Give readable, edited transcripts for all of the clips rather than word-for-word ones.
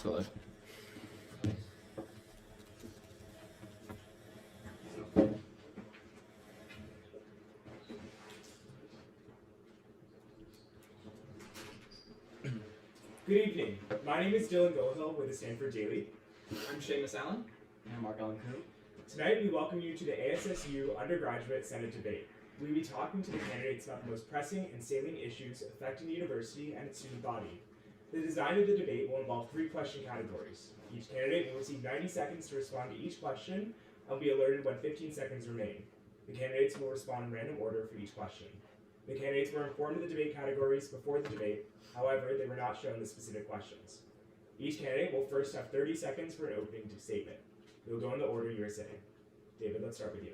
So live. Good evening. My name is Dylan Gohill with the Stanford Daily. I'm Seamus Allen. And I'm Mark Allen Coop. Tonight we welcome you to the ASSU Undergraduate Senate debate. We will be talking to the candidates about the most pressing and salient issues affecting the university and its student body. The design of the debate will involve 3 question categories. Each candidate will receive 90 seconds to respond to each question and will be alerted when 15 seconds remain. The candidates will respond in random order for each question. The candidates were informed of the debate categories before the debate, however, they were not shown the specific questions. Each candidate will first have 30 seconds for an opening statement. We will go in the order you are sitting. David, let's start with you.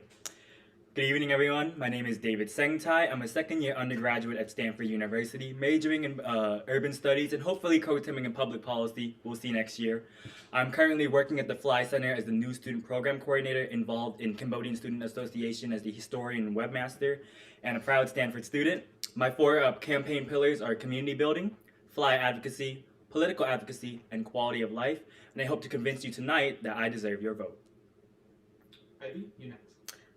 Good evening, everyone. My name is David Sengthay. I'm a second-year undergraduate at Stanford University, majoring in urban studies and hopefully co-terming in public policy. We'll see next year. I'm currently working at the Fly Center as the new student program coordinator involved in Cambodian Student Association as the historian and webmaster, and a proud Stanford student. My 4 campaign pillars are community building, Fly advocacy, political advocacy, and quality of life. And I hope to convince you tonight that I deserve your vote. Ivy, you next.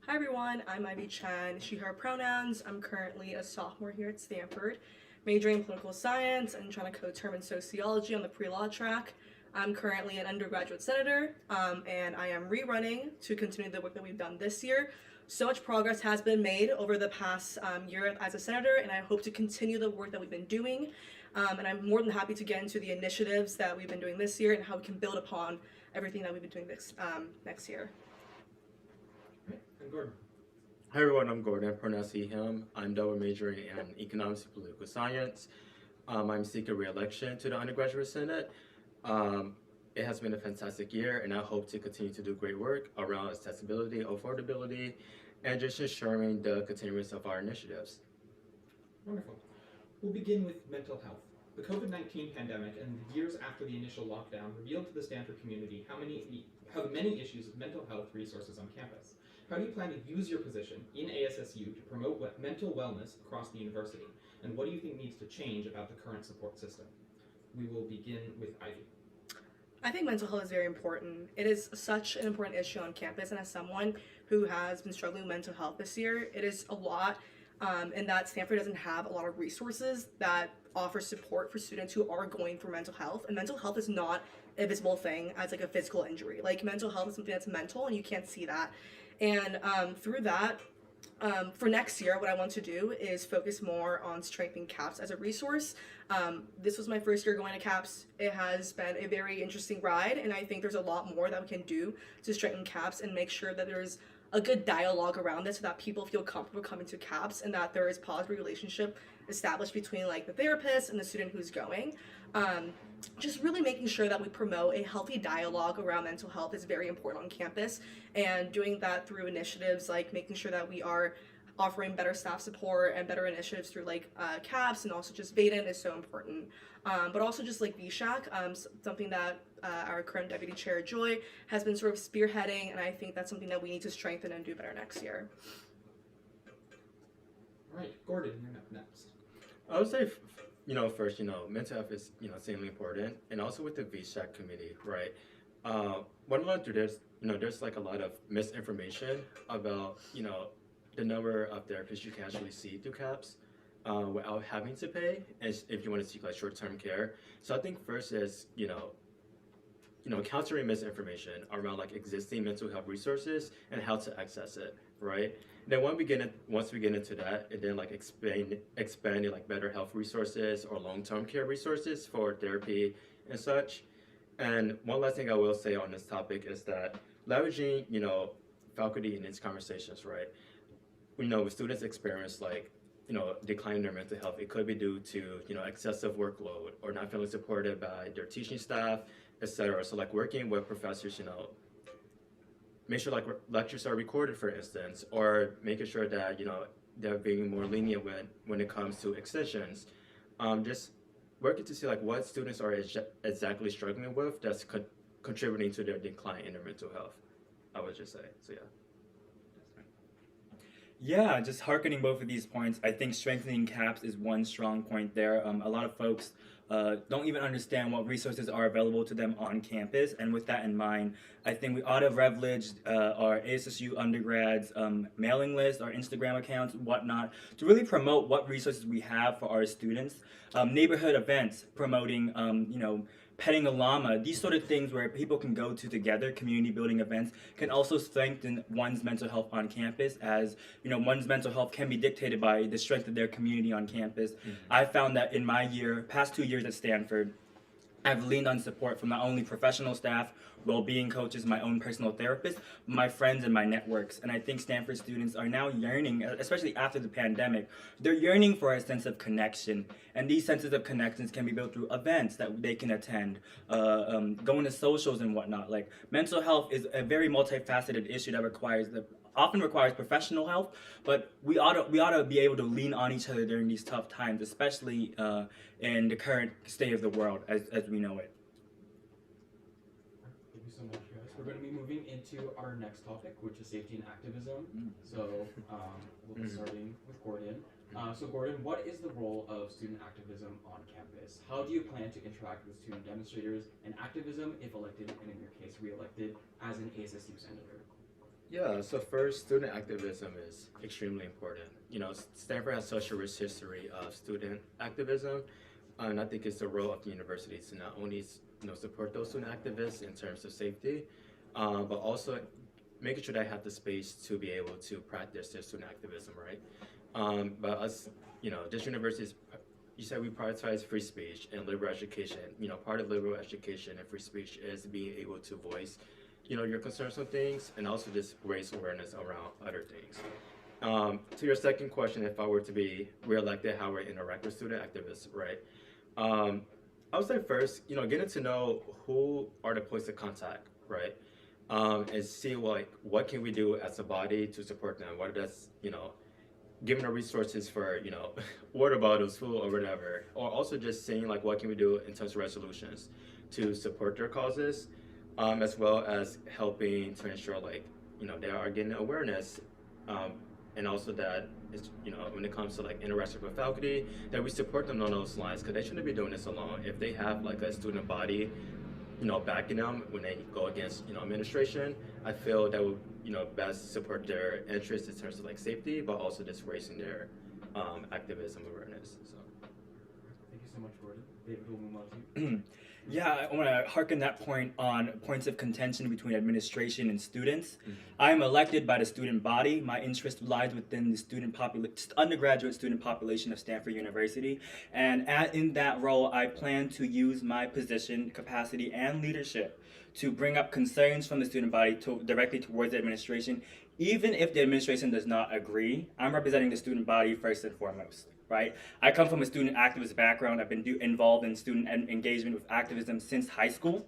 Hi everyone, I'm Ivy Chen, she, her pronouns. I'm currently a sophomore here at Stanford, majoring in political science and trying to co-term in sociology on the pre-law track. I'm currently an undergraduate senator, and I am rerunning to continue the work that we've done this year. So much progress has been made over the past year as a senator, and I hope to continue the work that we've been doing. And I'm more than happy to get into the initiatives that we've been doing this year and how we can build upon everything that we've been doing next year. And Gordon. Hi everyone, I'm Gordon, pronouns he, him. I'm double majoring in economics and political science. I'm seeking re-election to the undergraduate senate. It has been a fantastic year and I hope to continue to do great work around accessibility, affordability, and just ensuring the continuance of our initiatives. Wonderful. We'll begin with mental health. The COVID-19 pandemic and the years after the initial lockdown revealed to the Stanford community how many issues of mental health resources on campus. How do you plan to use your position in ASSU to promote mental wellness across the university? And what do you think needs to change about the current support system? We will begin with Ivy. I think mental health is very important. It is such an important issue on campus, and as someone who has been struggling with mental health this year, it is a lot in that Stanford doesn't have a lot of resources that offer support for students who are going through mental health. And mental health is not a visible thing as like a physical injury. Like mental health is something that's mental and you can't see that. And through that, for next year, what I want to do is focus more on strengthening CAPS as a resource. This was my first year going to CAPS. It has been a very interesting ride, and I think there's a lot more that we can do to strengthen CAPS and make sure that there's a good dialogue around this so that people feel comfortable coming to CAPS and that there is positive relationship established between like the therapist and the student who's going. Just really making sure that we promote a healthy dialogue around mental health is very important on campus, and doing that through initiatives like making sure that we are offering better staff support and better initiatives through like CAPS and also just VADN is so important. But also just like VSHAC, something that our current Deputy Chair Joy has been sort of spearheading, and I think that's something that we need to strengthen and do better next year. All right, Gordon, you're up next. I would say, first, mental health is, extremely important, and also with the VSAC committee, right? One of there's like a lot of misinformation about, the number of therapists you can actually see through CAPS without having to pay, as if you want to seek like short-term care. So I think first is, countering misinformation around like existing mental health resources and how to access it, right? Then once we get into that, and then like expanding like better health resources or long-term care resources for therapy and such. And one last thing I will say on this topic is that leveraging, faculty in these conversations, right? When students experience like, decline in their mental health, it could be due to, excessive workload or not feeling supported by their teaching staff, etc. So like working with professors, make sure like lectures are recorded, for instance, or making sure that, they're being more lenient when it comes to extensions. Just working to see like what students are exactly struggling with that's contributing to their decline in their mental health, I would just say, so yeah. Yeah, just hearkening both of these points, I think strengthening CAPS is one strong point there. A lot of folks don't even understand what resources are available to them on campus. And with that in mind, I think we ought to leverage our ASSU undergrads mailing list, our Instagram accounts, whatnot, to really promote what resources we have for our students. Neighborhood events promoting, petting a llama, these sort of things where people can go to together, community building events, can also strengthen one's mental health on campus, as one's mental health can be dictated by the strength of their community on campus. Mm-hmm. I found that in my past 2 years at Stanford, I've leaned on support from not only professional staff, well-being coaches, my own personal therapist, my friends and my networks. And I think Stanford students are now yearning, especially after the pandemic, they're yearning for a sense of connection. And these senses of connections can be built through events that they can attend, going to socials and whatnot. Like, mental health is a very multifaceted issue that often requires professional help, but we ought to be able to lean on each other during these tough times, especially in the current state of the world as we know it. Thank you so much, guys. We're going to be moving into our next topic, which is safety and activism. So we'll be starting with Gordon. So Gordon, what is the role of student activism on campus? How do you plan to interact with student demonstrators and activism if elected, and in your case, re-elected, as an ASSU senator? Yeah, so first, student activism is extremely important. Stanford has such a rich history of student activism, and I think it's the role of the university to not only support those student activists in terms of safety, but also making sure they have the space to be able to practice their student activism, right? But us, this university is, you said we prioritize free speech and liberal education. Part of liberal education and free speech is being able to voice your concerns on things, and also just raise awareness around other things. To your second question, if I were to be re-elected, how would I interact with student activists, right? I would say first, getting to know who are the points of contact, right? And see what can we do as a body to support them, whether that's, giving the resources for, water bottles, food, or whatever, or also just seeing what can we do in terms of resolutions to support their causes. As well as helping to ensure they are getting awareness, and also that it's, when it comes to interaction with faculty, that we support them on those lines, because they shouldn't be doing this alone. If they have a student body, backing them when they go against administration, I feel that would best support their interests in terms of safety, but also just raising their activism awareness. So. Thank you so much, Gordon. David, we'll move on to you. Yeah, I want to harken that point on points of contention between administration and students. Mm-hmm. I am elected by the student body. My interest lies within the undergraduate student population of Stanford University. And in that role, I plan to use my position, capacity, and leadership to bring up concerns from the student body directly towards the administration. Even if the administration does not agree, I'm representing the student body first and foremost. Right? I come from a student activist background. I've been involved in student engagement with activism since high school.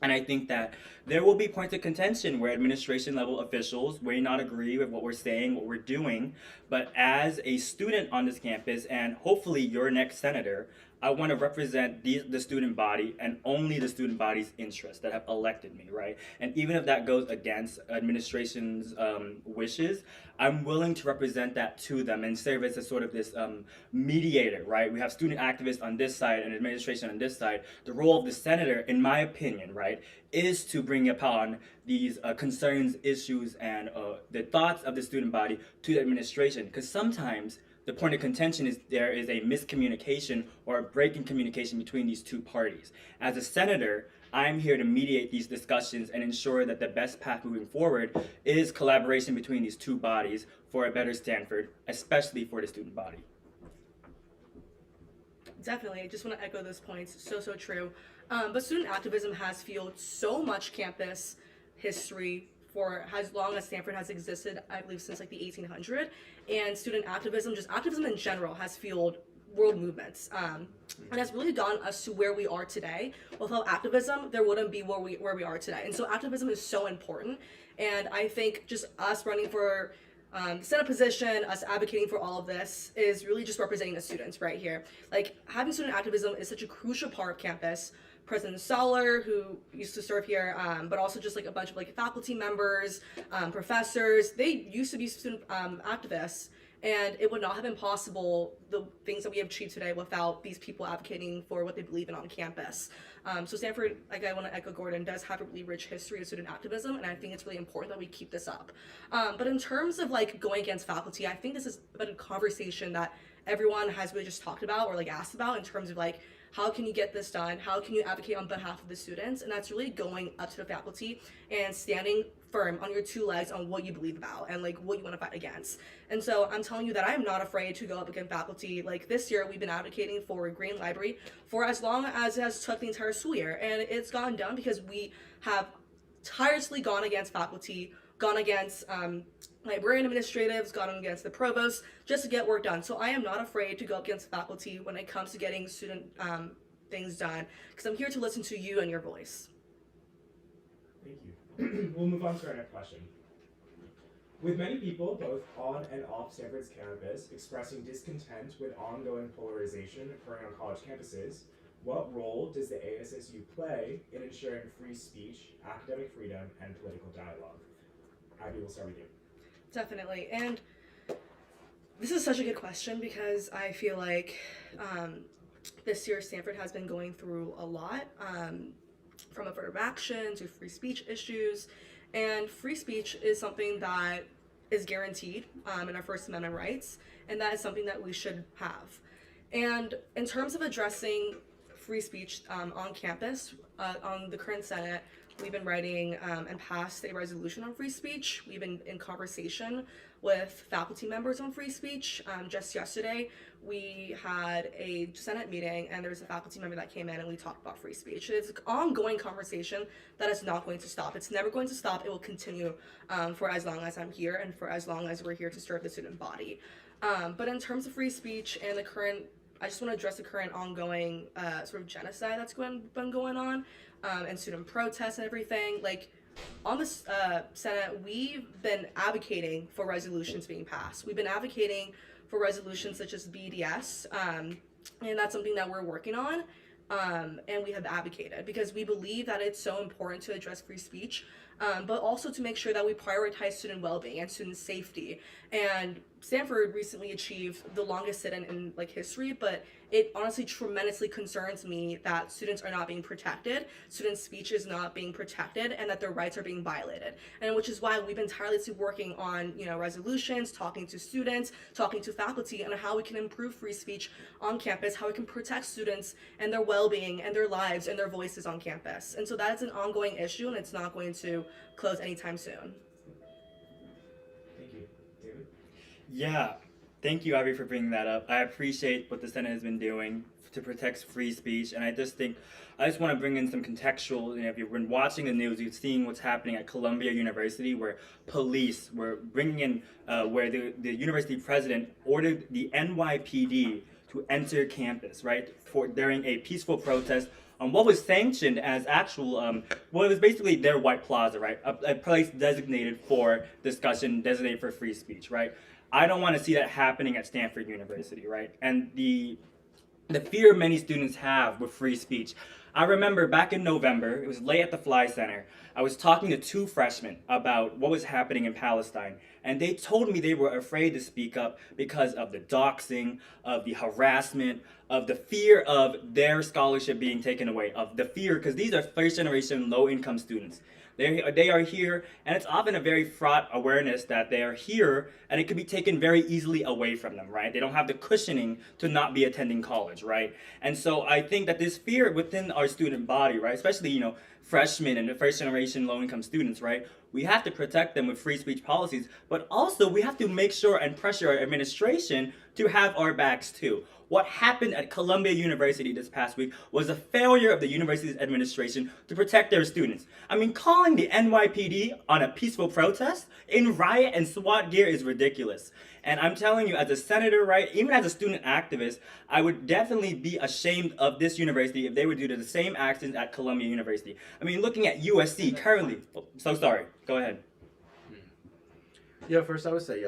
And I think that there will be points of contention where administration level officials may not agree with what we're saying, what we're doing. But as a student on this campus, and hopefully your next senator, I want to represent the student body and only the student body's interests that have elected me, right? And even if that goes against administration's wishes, I'm willing to represent that to them and serve as a sort of this mediator, right? We have student activists on this side and administration on this side. The role of the senator, in my opinion, right, is to bring upon these concerns, issues, and the thoughts of the student body to the administration. Because sometimes the point of contention is there is a miscommunication or a break in communication between these two parties. As a senator, I'm here to mediate these discussions and ensure that the best path moving forward is collaboration between these two bodies for a better Stanford, especially for the student body. Definitely, I just want to echo those points. So true. But student activism has fueled so much campus history for as long as Stanford has existed, I believe since the 1800s. And student activism, just activism in general, has fueled world movements, and has really gotten us to where we are today. Without activism, there wouldn't be where we are today. And so activism is so important. And I think just us running for Senate position, us advocating for all of this is really just representing the students right here. Having student activism is such a crucial part of campus. President Soller, who used to serve here, but also just a bunch of faculty members, professors, they used to be student activists. And it would not have been possible, the things that we have achieved today, without these people advocating for what they believe in on campus. So Stanford, like I want to echo Gordon, does have a really rich history of student activism, and I think it's really important that we keep this up. But in terms of like going against faculty, I think this has been a conversation that everyone has really just talked about or like asked about in terms of like, how can you get this done? How can you advocate on behalf of the students? And that's really going up to the faculty and standing firm on your two legs on what you believe about and like what you want to fight against. And so I'm telling you that I'm not afraid to go up against faculty. Like this year, we've been advocating for a green library for as long as it has took the entire school year. And it's gone down because we have tirelessly gone against faculty, gone against librarian administratives, gone against the provost, just to get work done. So I am not afraid to go against faculty when it comes to getting student things done, because I'm here to listen to you and your voice. Thank you. We'll move on to our next question. With many people, both on and off Stanford's campus, expressing discontent with ongoing polarization occurring on college campuses, what role does the ASSU play in ensuring free speech, academic freedom, and political dialogue? Ivy, we'll start with you. Definitely. And this is such a good question because I feel like this year Stanford has been going through a lot, from affirmative action to free speech issues. And free speech is something that is guaranteed in our First Amendment rights, and that is something that we should have. And in terms of addressing free speech on campus, on the current Senate, we've been writing and passed a resolution on free speech. We've been in conversation with faculty members on free speech. Just yesterday, we had a Senate meeting, and there's a faculty member that came in, and we talked about free speech. It's an ongoing conversation that is not going to stop. It's never going to stop. It will continue for as long as I'm here and for as long as we're here to serve the student body. But in terms of free speech and the current, I just want to address the current ongoing sort of genocide that's been going on, and student protests and everything. Like, on the Senate, we've been advocating for resolutions being passed. We've been advocating for resolutions such as BDS, and that's something that we're working on, and we have advocated because we believe that it's so important to address free speech, but also to make sure that we prioritize student well-being and student safety. And Stanford recently achieved the longest sit-in in like history, but it honestly tremendously concerns me that students are not being protected, student speech is not being protected, and that their rights are being violated. And which is why we've been tirelessly working on, resolutions, talking to students, talking to faculty, and how we can improve free speech on campus, how we can protect students and their well-being and their lives and their voices on campus. And so that is an ongoing issue, and it's not going to close anytime soon. Thank you. David? Yeah, thank you, Ivy, for bringing that up. I appreciate what the Senate has been doing to protect free speech, and I just want to bring in some contextual. If you've been watching the news, you've seen what's happening at Columbia University, where police were bringing in, where the university president ordered the NYPD to enter campus, right, during a peaceful protest on what was sanctioned as actual, well, it was basically their white plaza, right, a place designated for discussion, designated for free speech, right. I don't want to see that happening at Stanford University, right? And the fear many students have with free speech. I remember back in November, it was late at the Fly Center, I was talking to two freshmen about what was happening in Palestine, and they told me they were afraid to speak up because of the doxing, of the harassment, of the fear of their scholarship being taken away, of the fear, because these are first-generation low-income students. They are here, and it's often a very fraught awareness that they are here, and it can be taken very easily away from them, right? They don't have the cushioning to not be attending college, right? And so I think that this fear within our student body, right, especially, freshmen and the first-generation low-income students, right, we have to protect them with free speech policies, but also we have to make sure and pressure our administration to have our backs too. What happened at Columbia University this past week was a failure of the university's administration to protect their students. I mean, calling the NYPD on a peaceful protest in riot and SWAT gear is ridiculous. And I'm telling you, as a senator, right, even as a student activist, I would definitely be ashamed of this university if they would do the same actions at Columbia University. I mean, looking at USC currently, so sorry, go ahead. Yeah, first I would say,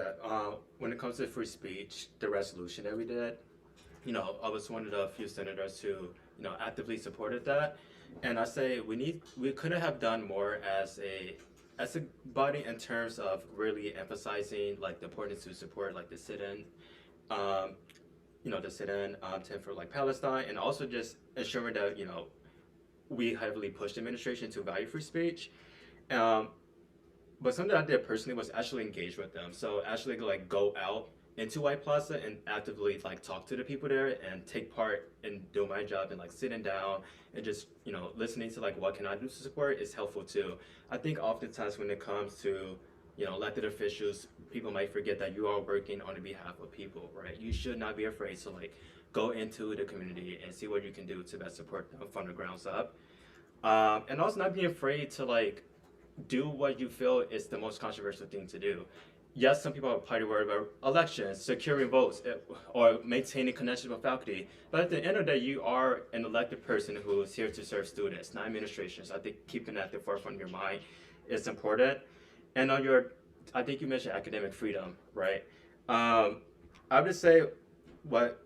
when it comes to free speech, the resolution that we did, I was one of the few senators who, actively supported that. And I say we couldn't have done more as a as a body in terms of really emphasizing like the importance to support like the sit-in, the sit-in tent for like Palestine, and also just ensuring that we heavily push the administration to value free speech. Um, but something I did personally was actually engage with them. So actually like go out into White Plaza and actively like talk to the people there and take part in doing my job and like sitting down and just listening to like what can I do to support is helpful too. I think oftentimes when it comes to elected officials, people might forget that you are working on the behalf of people, right? You should not be afraid to like go into the community and see what you can do to best support them from the grounds up, and also not be afraid to like do what you feel is the most controversial thing to do. Yes, some people are probably worried about elections, securing votes, or maintaining connections with faculty. But at the end of the day, you are an elected person who is here to serve students, not administration. So I think keeping that at the forefront of your mind is important. And I think you mentioned academic freedom, right? I would say what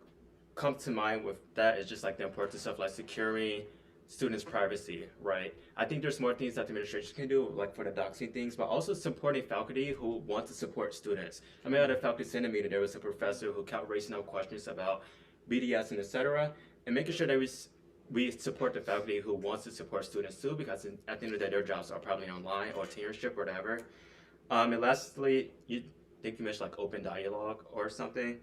comes to mind with that is just like the importance of like securing students' privacy, right? I think there's more things that the administration can do, like for the doxing things, but also supporting faculty who want to support students. I mean, at a faculty senate meeting, there was a professor who kept raising up questions about BDS and etc., and making sure that we support the faculty who wants to support students too, because at the end of the day, their jobs are probably online or tenureship or whatever. And lastly, you mentioned like open dialogue or something.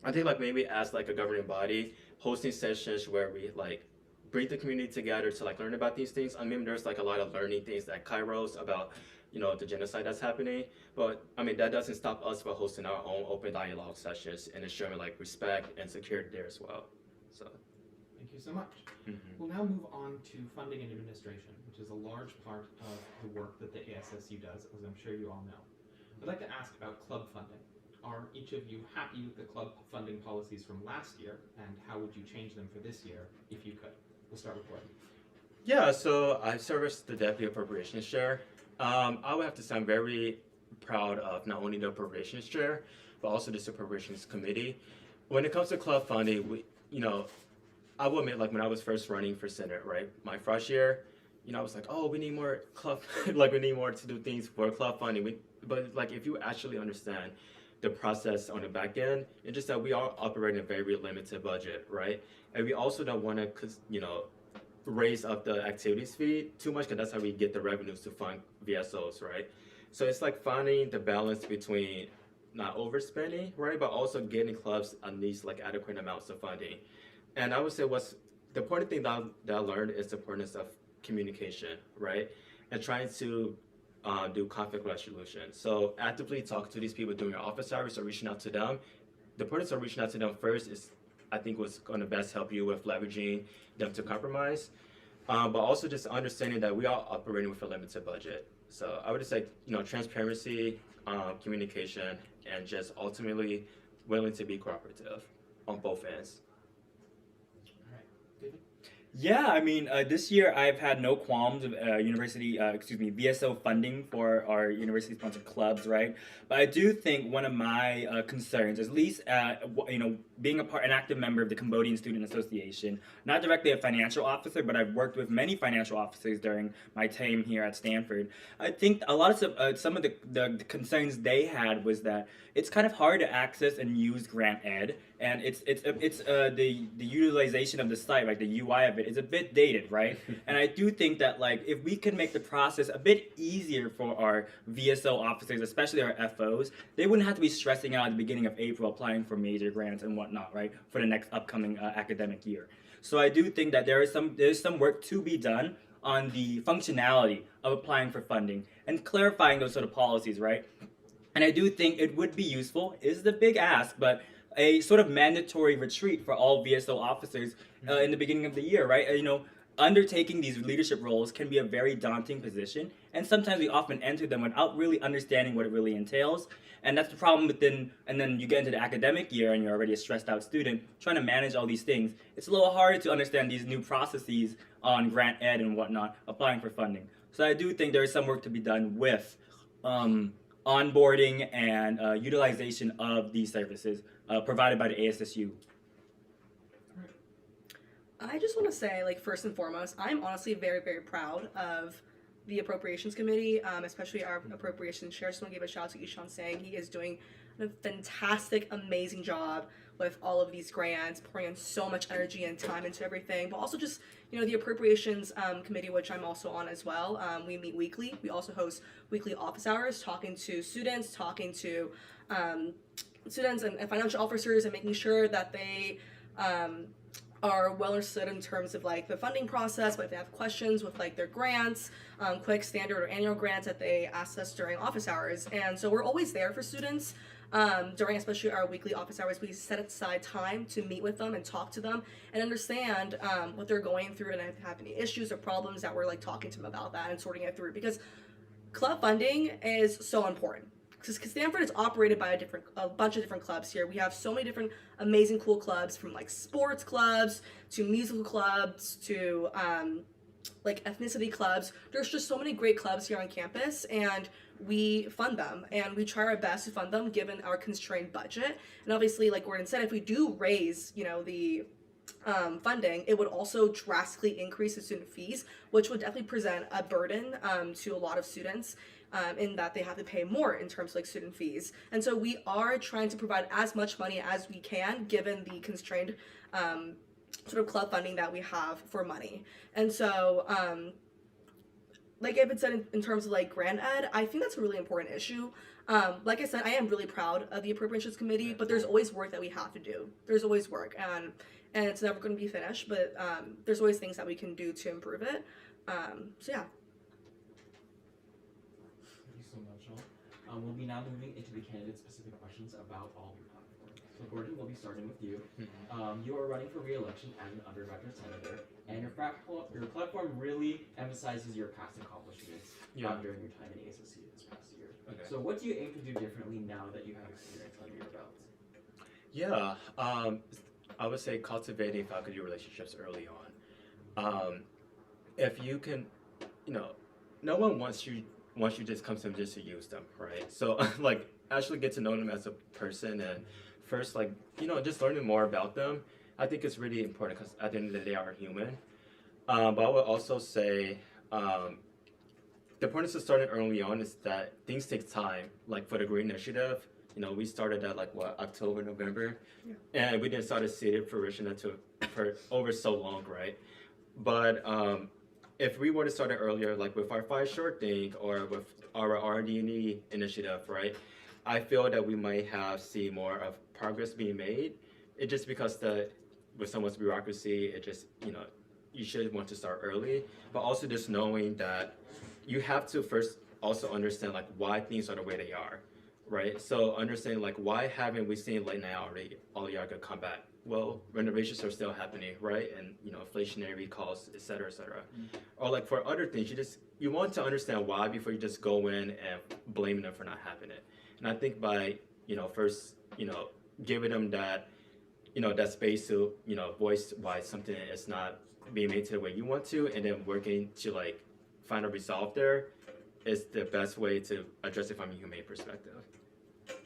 I think like maybe as like a governing body, hosting sessions where we like bring the community together to like learn about these things. I mean, there's like a lot of learning things at Kairos about, the genocide that's happening. But I mean, that doesn't stop us from hosting our own open dialogue sessions and ensuring like respect and security there as well. So. Thank you so much. We'll now move on to funding and administration, which is a large part of the work that the ASSU does, as I'm sure you all know. I'd like to ask about club funding. Are each of you happy with the club funding policies from last year, and how would you change them for this year if you could? We'll start with Gordon. Yeah, so I serve as the Deputy Appropriations Chair. I would have to say I'm very proud of not only the Appropriations Chair, but also this Appropriations Committee. When it comes to club funding, I will admit, like when I was first running for Senate, right, my first year, I was like, oh, we need more club, like we need more to do things for club funding. But like if you actually understand the process on the back end, it's just that we are operating a very limited budget, right? And we also don't want to, raise up the activities fee too much, because that's how we get the revenues to fund VSOs, right? So it's like finding the balance between not overspending, right, but also getting clubs at least like adequate amounts of funding. And I would say the important thing that I learned is the importance of communication, right? And trying to do conflict resolution. So actively talk to these people during your office hours or reaching out to them. The importance of reaching out to them first is, I think, what's going to best help you with leveraging them to compromise. But also just understanding that we are operating with a limited budget. So I would just say, transparency, communication, and just ultimately willing to be cooperative on both ends. Yeah, I mean, this year I've had no qualms of VSO funding for our university-sponsored clubs, right? But I do think one of my concerns, at least, being an active member of the Cambodian Student Association, not directly a financial officer, but I've worked with many financial officers during my time here at Stanford. I think a lot of some of the concerns they had was that it's kind of hard to access and use grant ed, and it's the utilization of the site, like the UI of it, is a bit dated, right? And I do think that like if we could make the process a bit easier for our VSO officers, especially our FOs, they wouldn't have to be stressing out at the beginning of April applying for major grants and whatnot, right, for the next upcoming academic year. So I do think that there's some work to be done on the functionality of applying for funding and clarifying those sort of policies, right? And I do think it would be useful, is the big ask, but a sort of mandatory retreat for all VSO officers in the beginning of the year, right? Undertaking these leadership roles can be a very daunting position, and sometimes we often enter them without really understanding what it really entails. And that's the problem and then you get into the academic year and you're already a stressed out student trying to manage all these things. It's a little harder to understand these new processes on grant ed and whatnot, applying for funding. So I do think there is some work to be done with onboarding and utilization of these services provided by the ASSU. I just want to say, like, first and foremost, I'm honestly very, very proud of the Appropriations Committee, especially our Appropriations Chair. I just want to give a shout out to Ishan Sang. He is doing a fantastic, amazing job with all of these grants, pouring in so much energy and time into everything, but also just, the Appropriations Committee, which I'm also on as well. We meet weekly. We also host weekly office hours, talking to students, talking to students and financial officers, and making sure that they are well understood in terms of like the funding process, but if they have questions with like their grants, quick standard or annual grants that they ask us during office hours. And so we're always there for students. During especially our weekly office hours, we set aside time to meet with them and talk to them and understand what they're going through, and if they have any issues or problems, that we're like talking to them about that and sorting it through, because club funding is so important. Because Stanford is operated by a bunch of different clubs here. We have so many different amazing cool clubs, from like sports clubs to musical clubs to like ethnicity clubs. There's just so many great clubs here on campus, and we fund them, and we try our best to fund them given our constrained budget. And obviously, like Gordon said, if we do raise, the funding, it would also drastically increase the student fees, which would definitely present a burden to a lot of students, in that they have to pay more in terms of like student fees. And so we are trying to provide as much money as we can given the constrained sort of club funding that we have for money. And so like David said, in terms of like grant ed, I think that's a really important issue. Like I said, I am really proud of the Appropriations Committee, but there's always work that we have to do. There's always work, and it's never going to be finished, but there's always things that we can do to improve it. So yeah. Thank you so much, all. We'll be now moving into the candidate-specific questions about all your platforms. So Gordon, we'll be starting with you. You are running for re-election as an undergraduate senator, and your platform really emphasizes your past accomplishments during your time in ASSU this past year. Okay. So what do you aim to do differently now that you have experience under your belt? Yeah, I would say cultivating faculty relationships early on. If you can, no one wants you just come to them just to use them, right? So like actually get to know them as a person, and first just learning more about them. I think it's really important because at the end of the day, they are human. But I would also say the importance of starting early on is that things take time. Like for the Green Initiative, we started at October, November, and we didn't start to see it fruition until for over so long, right? But if we were to start it earlier, like with our 5 Short thing or with our R&D initiative, right? I feel that we might have seen more of progress being made. It just because with so much bureaucracy, it just you should want to start early, but also just knowing that you have to first also understand why things are the way they are, right? So understanding why haven't we seen now already all the other come back? Well, renovations are still happening, right? And inflationary costs, et cetera, et cetera. Or for other things, you want to understand why before you just go in and blame them for not having it. And I think by first giving them that that space to voice why something is not being made to the way you want to, and then working to find a resolve there is the best way to address it from a humane perspective. Thank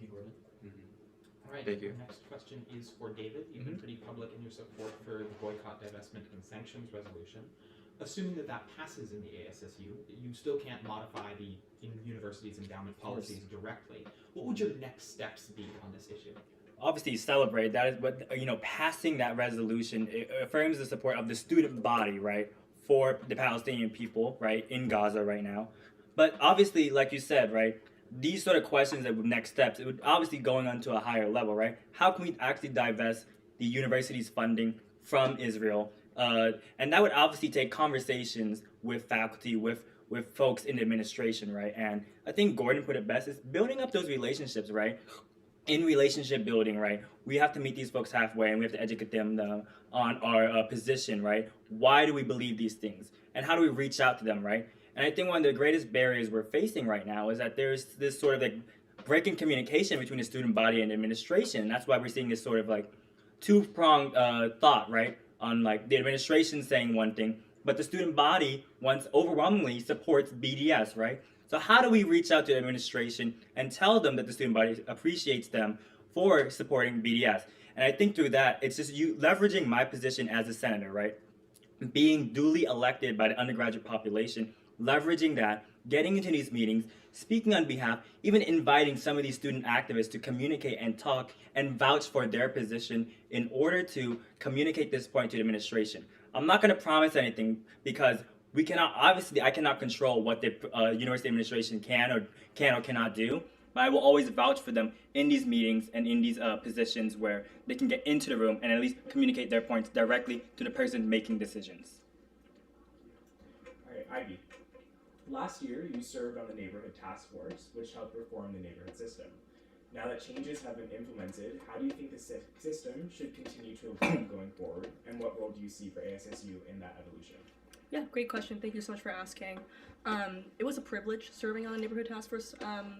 you, Gordon. All right. Thank you. The next question is for David. You've been pretty public in your support for the boycott, divestment, and sanctions resolution. Assuming that passes in the ASSU, you still can't modify the university's endowment policies directly. What would your next steps be on this issue? Obviously celebrate that is what passing that resolution, it affirms the support of the student body, right, for the Palestinian people, right, in Gaza right now. But obviously, like you said, right, these sort of questions that would next steps, it would obviously going on to a higher level, right? How can we actually divest the university's funding from Israel? And that would obviously take conversations with faculty, with folks in the administration, right? And I think Gordon put it best, is building up those relationships, right? In relationship building, right, we have to meet these folks halfway, and we have to educate them on our position, right? Why do we believe these things? And how do we reach out to them, right? And I think one of the greatest barriers we're facing right now is that there's this sort of break in communication between the student body and administration. And that's why we're seeing this sort of two-pronged thought, right? On the administration saying one thing, but the student body once overwhelmingly supports BDS, right? So how do we reach out to the administration and tell them that the student body appreciates them for supporting BDS? And I think through that, it's just you leveraging my position as a senator, right? Being duly elected by the undergraduate population, leveraging that, getting into these meetings, speaking on behalf, even inviting some of these student activists to communicate and talk and vouch for their position in order to communicate this point to the administration. I'm not going to promise anything because we cannot, obviously, I cannot control what the university administration can or cannot do, but I will always vouch for them in these meetings and in these positions where they can get into the room and at least communicate their points directly to the person making decisions. All right, Ivy. Last year, you served on the neighborhood task force, which helped reform the neighborhood system. Now that changes have been implemented, how do you think the system should continue to evolve going forward, and what role do you see for ASSU in that evolution? Yeah, great question. Thank you so much for asking. It was a privilege serving on the neighborhood task force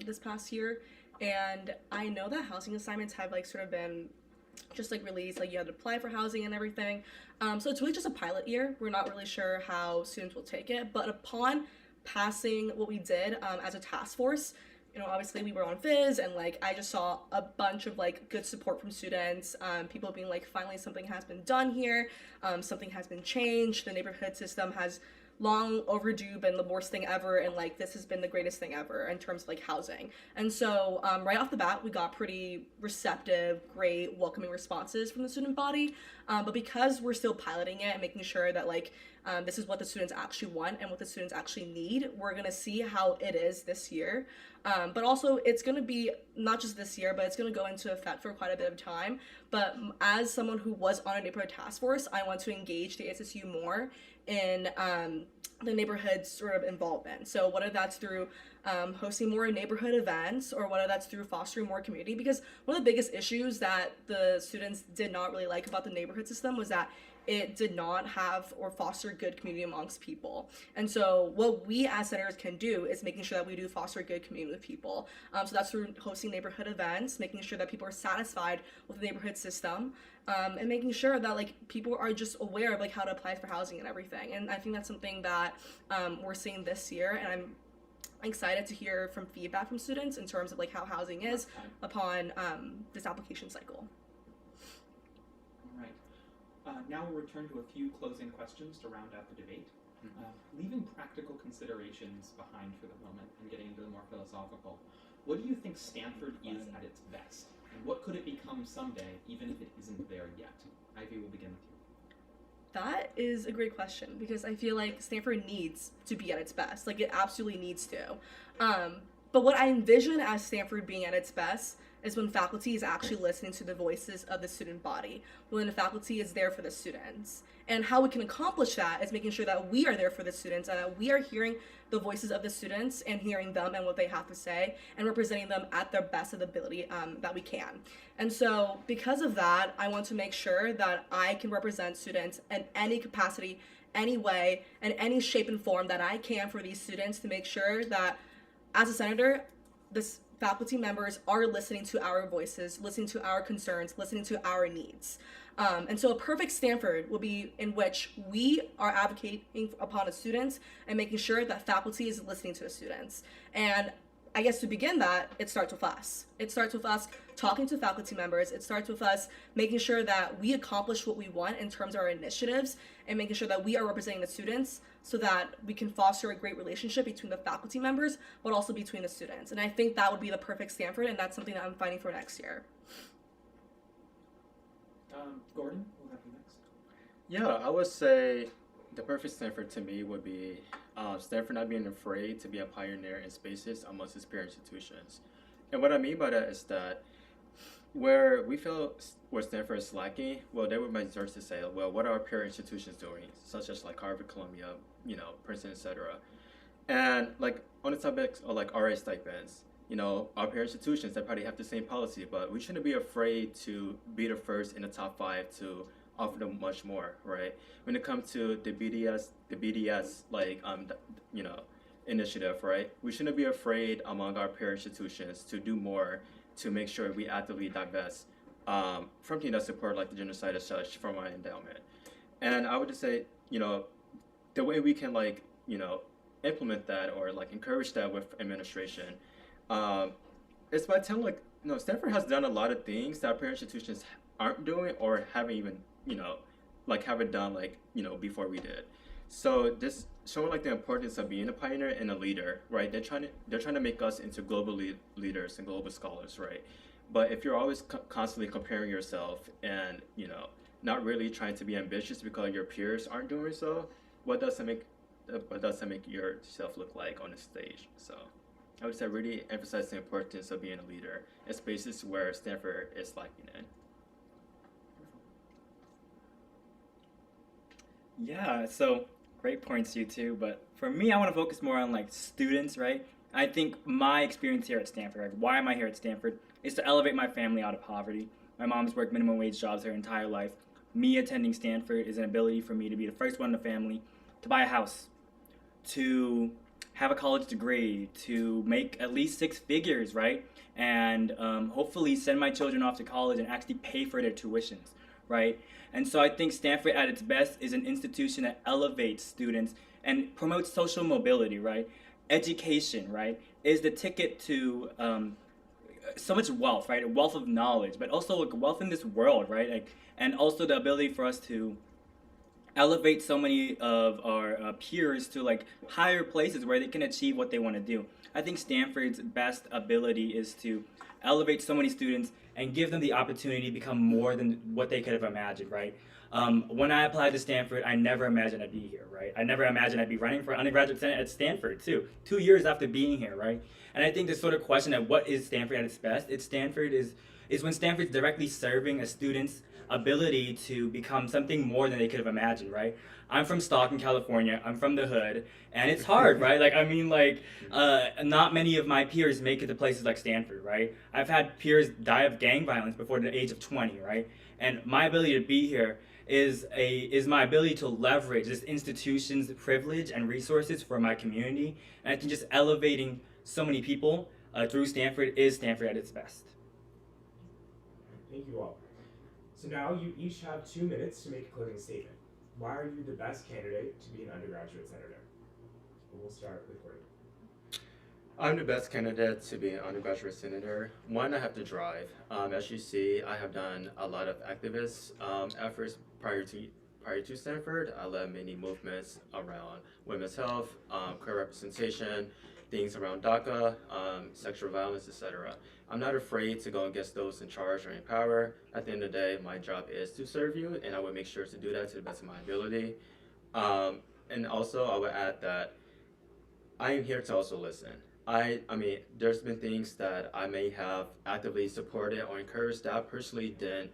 this past year, and I know that housing assignments have like sort of been just like released, like you had to apply for housing and everything. So it's really just a pilot year. We're not really sure how students will take it, but upon passing what we did as a task force, you know, obviously we were on Viz, and like I just saw a bunch of like good support from students, people being like, finally something has been done here, something has been changed, the neighborhood system has long overdue been the worst thing ever, and like this has been the greatest thing ever in terms of like housing. And so right off the bat we got pretty receptive, great, welcoming responses from the student body, but because we're still piloting it and making sure that like this is what the students actually want and what the students actually need, we're gonna see how it is this year. But also it's gonna be not just this year, but it's gonna go into effect for quite a bit of time. But as someone who was on a neighborhood task force, I want to engage the ASSU more in the neighborhood sort of involvement. So whether that's through hosting more neighborhood events, or whether that's through fostering more community, because one of the biggest issues that the students did not really like about the neighborhood system was that it did not have or foster good community amongst people. And so what we as senators can do is making sure that we do foster good community with people. So that's through hosting neighborhood events, making sure that people are satisfied with the neighborhood system, and making sure that like people are just aware of like how to apply for housing and everything. And I think that's something that we're seeing this year, and I'm excited to hear from feedback from students in terms of like how housing is upon this application cycle. Now we'll return to a few closing questions to round out the debate. Leaving practical considerations behind for the moment and getting into the more philosophical, what do you think Stanford is at its best? And what could it become someday, even if it isn't there yet? Ivy, we'll begin with you. That is a great question, because I feel like Stanford needs to be at its best. Like, it absolutely needs to. But what I envision as Stanford being at its best is when faculty is actually listening to the voices of the student body, when the faculty is there for the students. And how we can accomplish that is making sure that we are there for the students, and that we are hearing the voices of the students and hearing them and what they have to say, and representing them at their best of the ability that we can. And so because of that, I want to make sure that I can represent students in any capacity, any way, and any shape and form that I can for these students, to make sure that as a senator, this faculty members are listening to our voices, listening to our concerns, listening to our needs. And so a perfect Stanford will be in which we are advocating upon the students and making sure that faculty is listening to the students. And I guess to begin that, it starts with us. It starts with us talking to faculty members. It starts with us making sure that we accomplish what we want in terms of our initiatives, and making sure that we are representing the students so that we can foster a great relationship between the faculty members, but also between the students. And I think that would be the perfect Stanford, and that's something that I'm fighting for next year. Gordon, we'll have you next. Yeah, I would say the perfect Stanford to me would be Stanford not being afraid to be a pioneer in spaces amongst its peer institutions. And what I mean by that is that where we feel where Stanford is lacking, well, they would might start to say, well, what are our peer institutions doing, such as like Harvard, Columbia, Princeton, etc. And like on the topic of like RA stipends, our peer institutions, they probably have the same policy, but we shouldn't be afraid to be the first in the top 5 to offer them much more, right? When it comes to the BDS initiative, right? We shouldn't be afraid among our peer institutions to do more to make sure we actively divest from things that support like the genocide as such from our endowment. And I would just say, the way we can implement that or encourage that with administration, it's by telling Stanford has done a lot of things that peer institutions aren't doing or haven't even haven't done before we did. So this showing like the importance of being a pioneer and a leader, right? They're trying to make us into global leaders and global scholars, right? But if you're always constantly comparing yourself and not really trying to be ambitious because your peers aren't doing so, what does that make yourself look like on the stage? So I would say really emphasize the importance of being a leader in spaces where Stanford is lacking in. Yeah, so great points, you two. But for me, I want to focus more on like students, right? I think my experience here at Stanford, like why am I here at Stanford, is to elevate my family out of poverty. My mom's worked minimum wage jobs her entire life. Me attending Stanford is an ability for me to be the first one in the family to buy a house, to have a college degree, to make at least 6 figures, right? And hopefully send my children off to college and actually pay for their tuitions, right? And so I think Stanford at its best is an institution that elevates students and promotes social mobility, right? Education, right, is the ticket to so much wealth, right? A wealth of knowledge, but also like wealth in this world, right? Like, and also the ability for us to elevate so many of our peers to like higher places where they can achieve what they want to do. I think Stanford's best ability is to elevate so many students and give them the opportunity to become more than what they could have imagined, right? When I applied to Stanford, I never imagined I'd be here, right? I never imagined I'd be running for undergraduate senate at Stanford, too, 2 years after being here, right? And I think this sort of question of what is Stanford at its best, is when Stanford's directly serving a student's ability to become something more than they could have imagined, right? I'm from Stockton, California. I'm from the hood, and it's hard, right? Like, I mean, like, not many of my peers make it to places like Stanford, right? I've had peers die of gang violence before the age of 20, right? And my ability to be here is my ability to leverage this institution's privilege and resources for my community. And I think just elevating so many people through Stanford is Stanford at its best. Thank you all. So now you each have 2 minutes to make a closing statement. Why are you the best candidate to be an undergraduate senator? We'll start with Corey. I'm the best candidate to be an undergraduate senator. One, I have to drive. As you see, I have done a lot of activist efforts prior to Stanford. I led many movements around women's health, queer representation, things around DACA, sexual violence, etc. I'm not afraid to go against those in charge or in power. At the end of the day, my job is to serve you, and I will make sure to do that to the best of my ability. And also, I would add that I am here to also listen. I mean, there's been things that I may have actively supported or encouraged that I personally didn't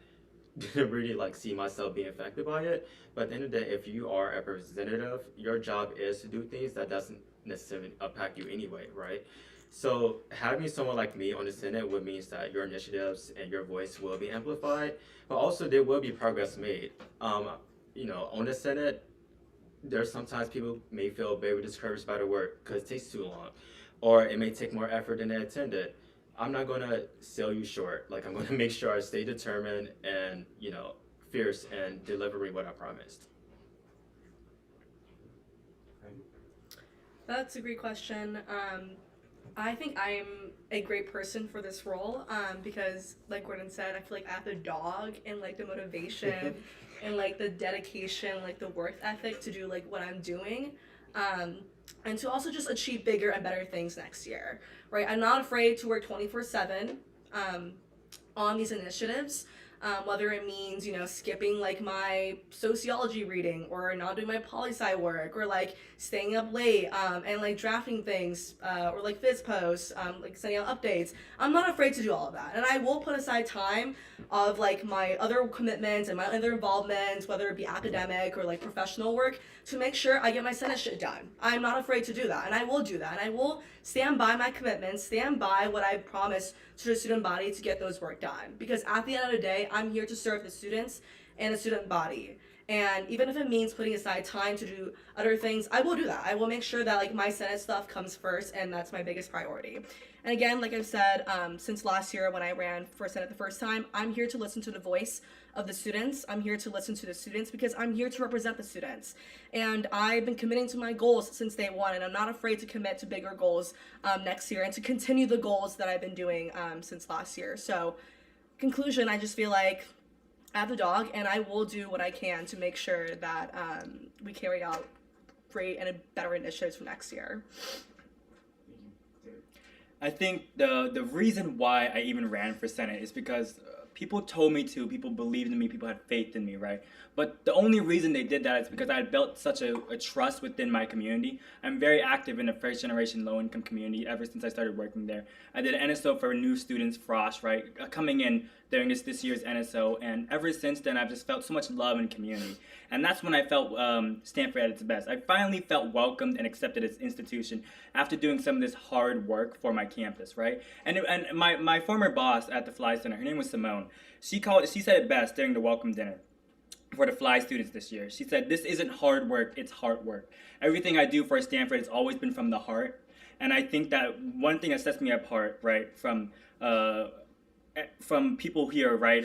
really like see myself being affected by it. But at the end of the day, if you are a representative, your job is to do things that doesn't necessarily impact you anyway, right? So having someone like me on the Senate would mean that your initiatives and your voice will be amplified, but also there will be progress made. On the Senate, there's sometimes people may feel very discouraged by the work because it takes too long, or it may take more effort than they intended. I'm not going to sell you short. Like, I'm going to make sure I stay determined and, fierce and delivering what I promised. That's a great question. I think I'm a great person for this role because, like Gordon said, I feel like I have the dog and like the motivation and like the dedication, like the work ethic to do like what I'm doing, and to also just achieve bigger and better things next year. Right? I'm not afraid to work 24/7 on these initiatives. Whether it means, skipping like my sociology reading or not doing my poli-sci work or like staying up late and like drafting things or like Fizz posts, like sending out updates. I'm not afraid to do all of that. And I will put aside time of like my other commitments and my other involvements, whether it be academic or like professional work, to make sure I get my Senate shit done. I'm not afraid to do that, and I will do that. And I will stand by my commitments, stand by what I promised to the student body to get those work done. Because at the end of the day, I'm here to serve the students and the student body. And even if it means putting aside time to do other things, I will do that. I will make sure that like my Senate stuff comes first, and that's my biggest priority. And again, like I've said, since last year when I ran for Senate the first time, I'm here to listen to the voice of the students. I'm here to listen to the students because I'm here to represent the students. And I've been committing to my goals since day one, and I'm not afraid to commit to bigger goals next year and to continue the goals that I've been doing since last year. So, conclusion, I just feel like I have the dog, and I will do what I can to make sure that we carry out great and better initiatives for next year. I think the reason why I even ran for Senate is because people told me to, people believed in me, people had faith in me, right? But the only reason they did that is because I had built such a trust within my community. I'm very active in the first generation low income community ever since I started working there. I did an NSO for new students, Frosh, right? Coming in during this year's NSO, and ever since then I've just felt so much love and community. And that's when I felt Stanford at its best. I finally felt welcomed and accepted as an institution after doing some of this hard work for my campus, right? And my former boss at the Fly Center, her name was Simone. She said it best during the welcome dinner for the Fly students this year. She said, "This isn't hard work, it's heart work. Everything I do for Stanford has always been from the heart." And I think that one thing that sets me apart, right, from people here, right,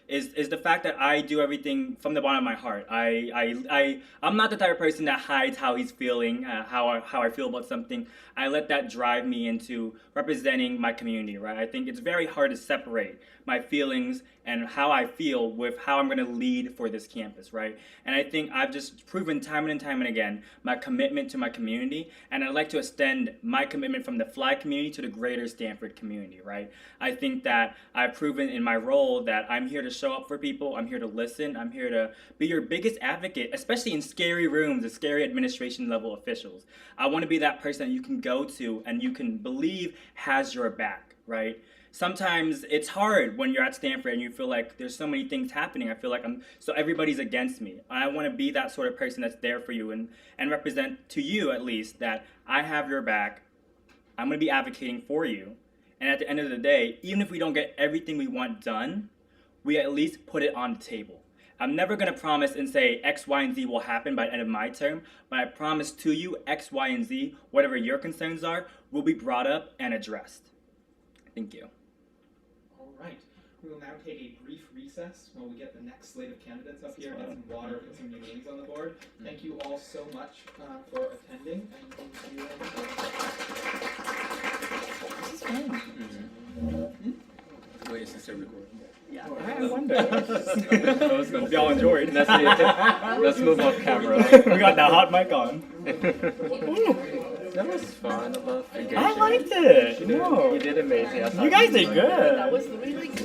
is the fact that I do everything from the bottom of my heart. I'm not the type of person that hides how he's feeling, how I feel about something. I let that drive me into representing my community, right? I think it's very hard to separate my feelings and how I feel with how I'm going to lead for this campus, right? And I think I've just proven time and time and again my commitment to my community, and I'd like to extend my commitment from the Fly community to the greater Stanford community, right? I think that I've proven in my role that I'm here to show up for people, I'm here to listen, I'm here to be your biggest advocate, especially in scary rooms and scary administration level officials. I want to be that person that you can go to and you can believe has your back, right? Sometimes it's hard when you're at Stanford and you feel like there's so many things happening. I feel like everybody's against me. I want to be that sort of person that's there for you and represent to you at least that I have your back. I'm going to be advocating for you. And at the end of the day, even if we don't get everything we want done, we at least put it on the table. I'm never going to promise and say X, Y, and Z will happen by the end of my term, but I promise to you X, Y, and Z, whatever your concerns are, will be brought up and addressed. Thank you. All right. We will now take a brief recess while we get the next slate of candidates up here, get some water, put some new names on the board. Thank you all so much for attending, and we'll see you This is fun. Wait, is this still recording? Yeah. I wonder. Y'all enjoyed. Let's move off camera. We got the hot mic on. That was fun. I love engaging. I liked it. You did amazing. I thought You guys did That good. was literally like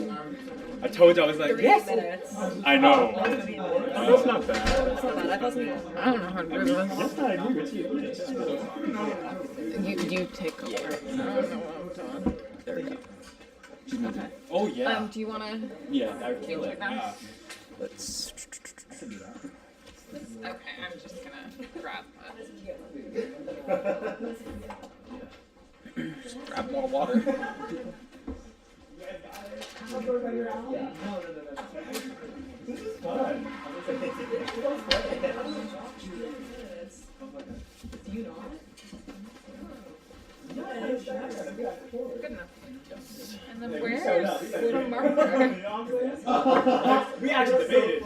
I told you I was like, 38 yes. minutes. I know. That's not bad. That's not bad. I thought something I don't know how to do this. Yes, I agree with you. You take over. I don't know what I'm doing. There we go. Okay. Oh yeah. Do you want to? Yeah, I feel it. now? Yeah. Let's. Okay, I'm just gonna grab Just grab more water. This is fun. Do you know Good enough. And then where's the marker? We actually debated.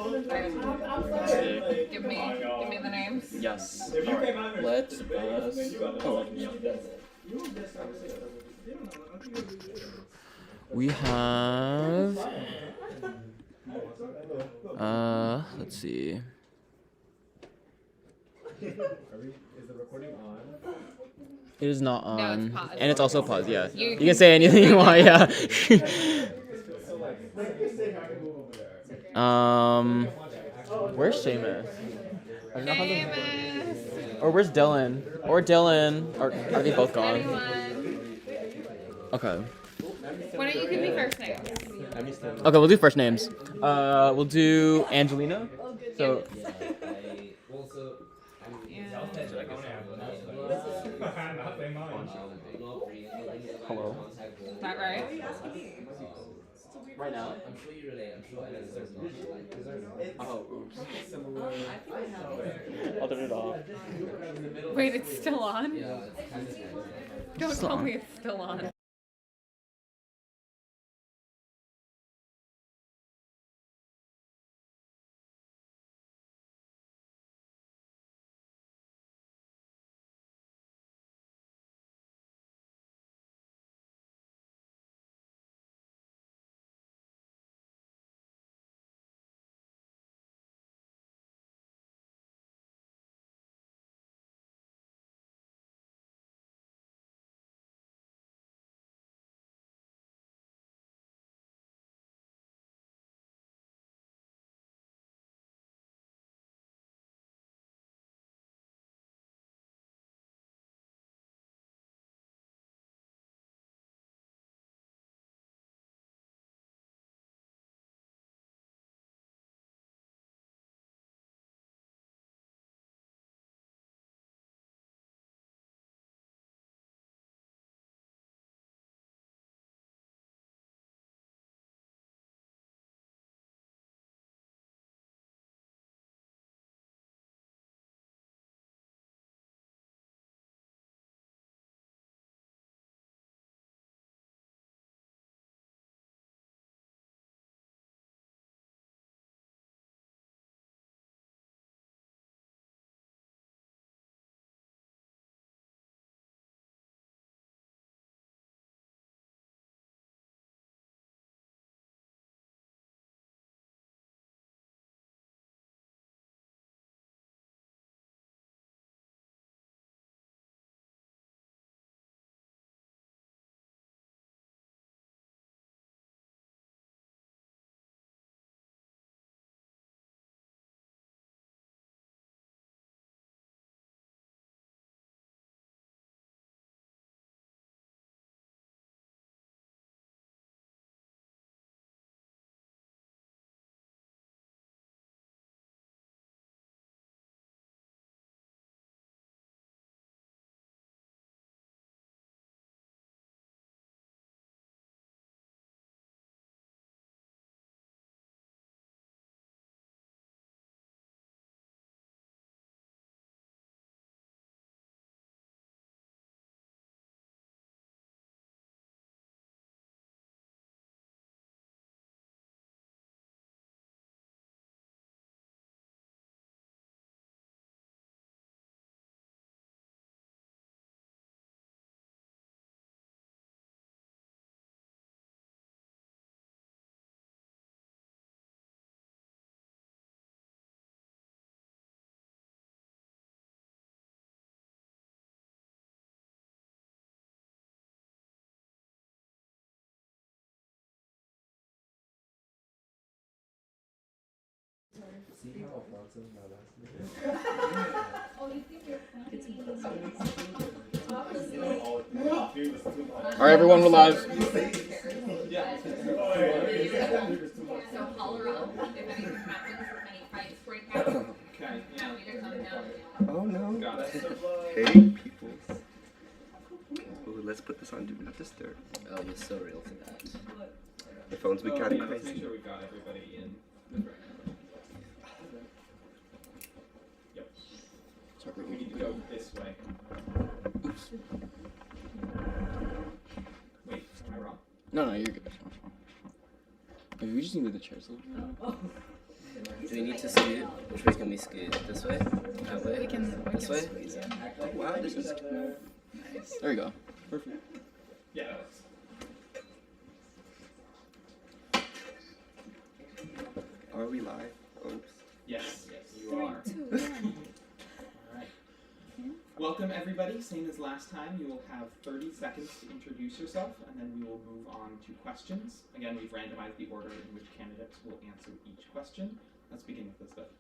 Give me the names. Yes. If you All came right. out and Let's. then you got Oh, yeah. We have. Let's see. Is the recording on? It is not No, on, it's paused. and it's also paused. Yeah, You you can say anything you want. Yeah. Where's Seamus? I don't know how to- Seamus. Or where's Dylan? Or are they both gone? Anyone? Okay. Why don't you give me first names? Okay, we'll do first names. We'll do Angelina. So. Hello. Is that right? Right now. Oh, oops. I'll turn it off. Wait, it's still on? Don't tell me it's still on. See how Alfonso's my last name? All right, everyone, we're live. So holler up if anything happens, if any fights break out. Okay, Tell me to come down. Oh no. got it. Hey, people. Ooh, let's put this on Do Not Disturb. Oh, you're so real for that. The phones be kind of Let's make crazy. sure we got everybody in the correct number. Yep. We need to go this way. Wait, am I wrong? No, you're good. Maybe we just need the chairs. Do we need to scoot? Which way can we scoot? This way? That way? This way? Wow, this is There we go. Perfect. Yeah, that works. Are we live? Oops. Yes, you are. Alright. Welcome everybody. Same as last time, you will have 30 seconds to introduce yourself, and then we will move on to questions. Again, we've randomized the order in which candidates will answer each question. Let's begin with Lizbeth.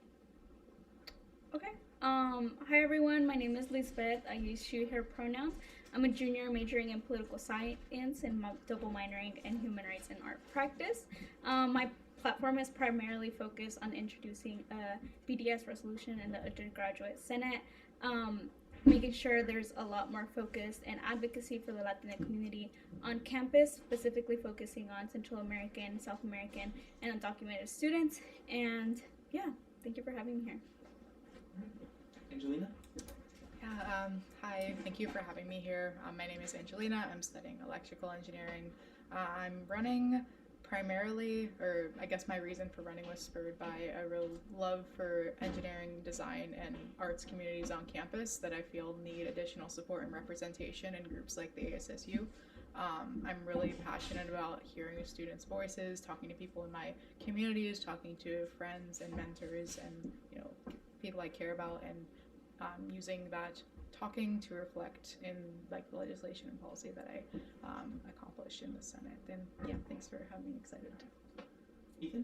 Okay. Hi everyone, my name is Lizbeth. I use she, her pronouns. I'm a junior majoring in political science and double minoring in human rights and art practice. My platform is primarily focused on introducing a BDS resolution in the Undergraduate Senate, making sure there's a lot more focus and advocacy for the Latinx community on campus, specifically focusing on Central American, South American, and undocumented students. And yeah, thank you for having me here. Angelina? Yeah, hi, thank you for having me here. My name is Angelina. I'm studying electrical engineering. I'm running primarily, or I guess my reason for running was spurred by a real love for engineering, design, and arts communities on campus that I feel need additional support and representation in groups like the ASSU. I'm really passionate about hearing students' voices, talking to people in my communities, talking to friends and mentors and people I care about, and using that talking to reflect in the legislation and policy that I accomplished in the Senate. And yeah, thanks for having me. Excited. Ethan?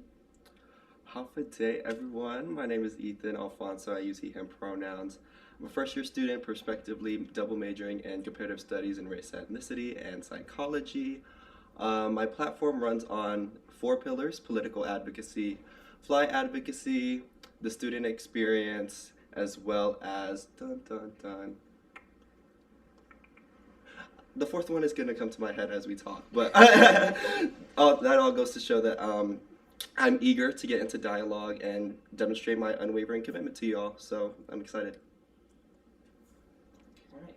Hafa day, everyone. My name is Ethan Alfonso. I use he, him pronouns. I'm a first-year student, prospectively double majoring in comparative studies in race, ethnicity, and psychology. My platform runs on 4 pillars: political advocacy, fly advocacy, the student experience, as well as the fourth one is going to come to my head as we talk, but that all goes to show that I'm eager to get into dialogue and demonstrate my unwavering commitment to y'all, so I'm excited. All right.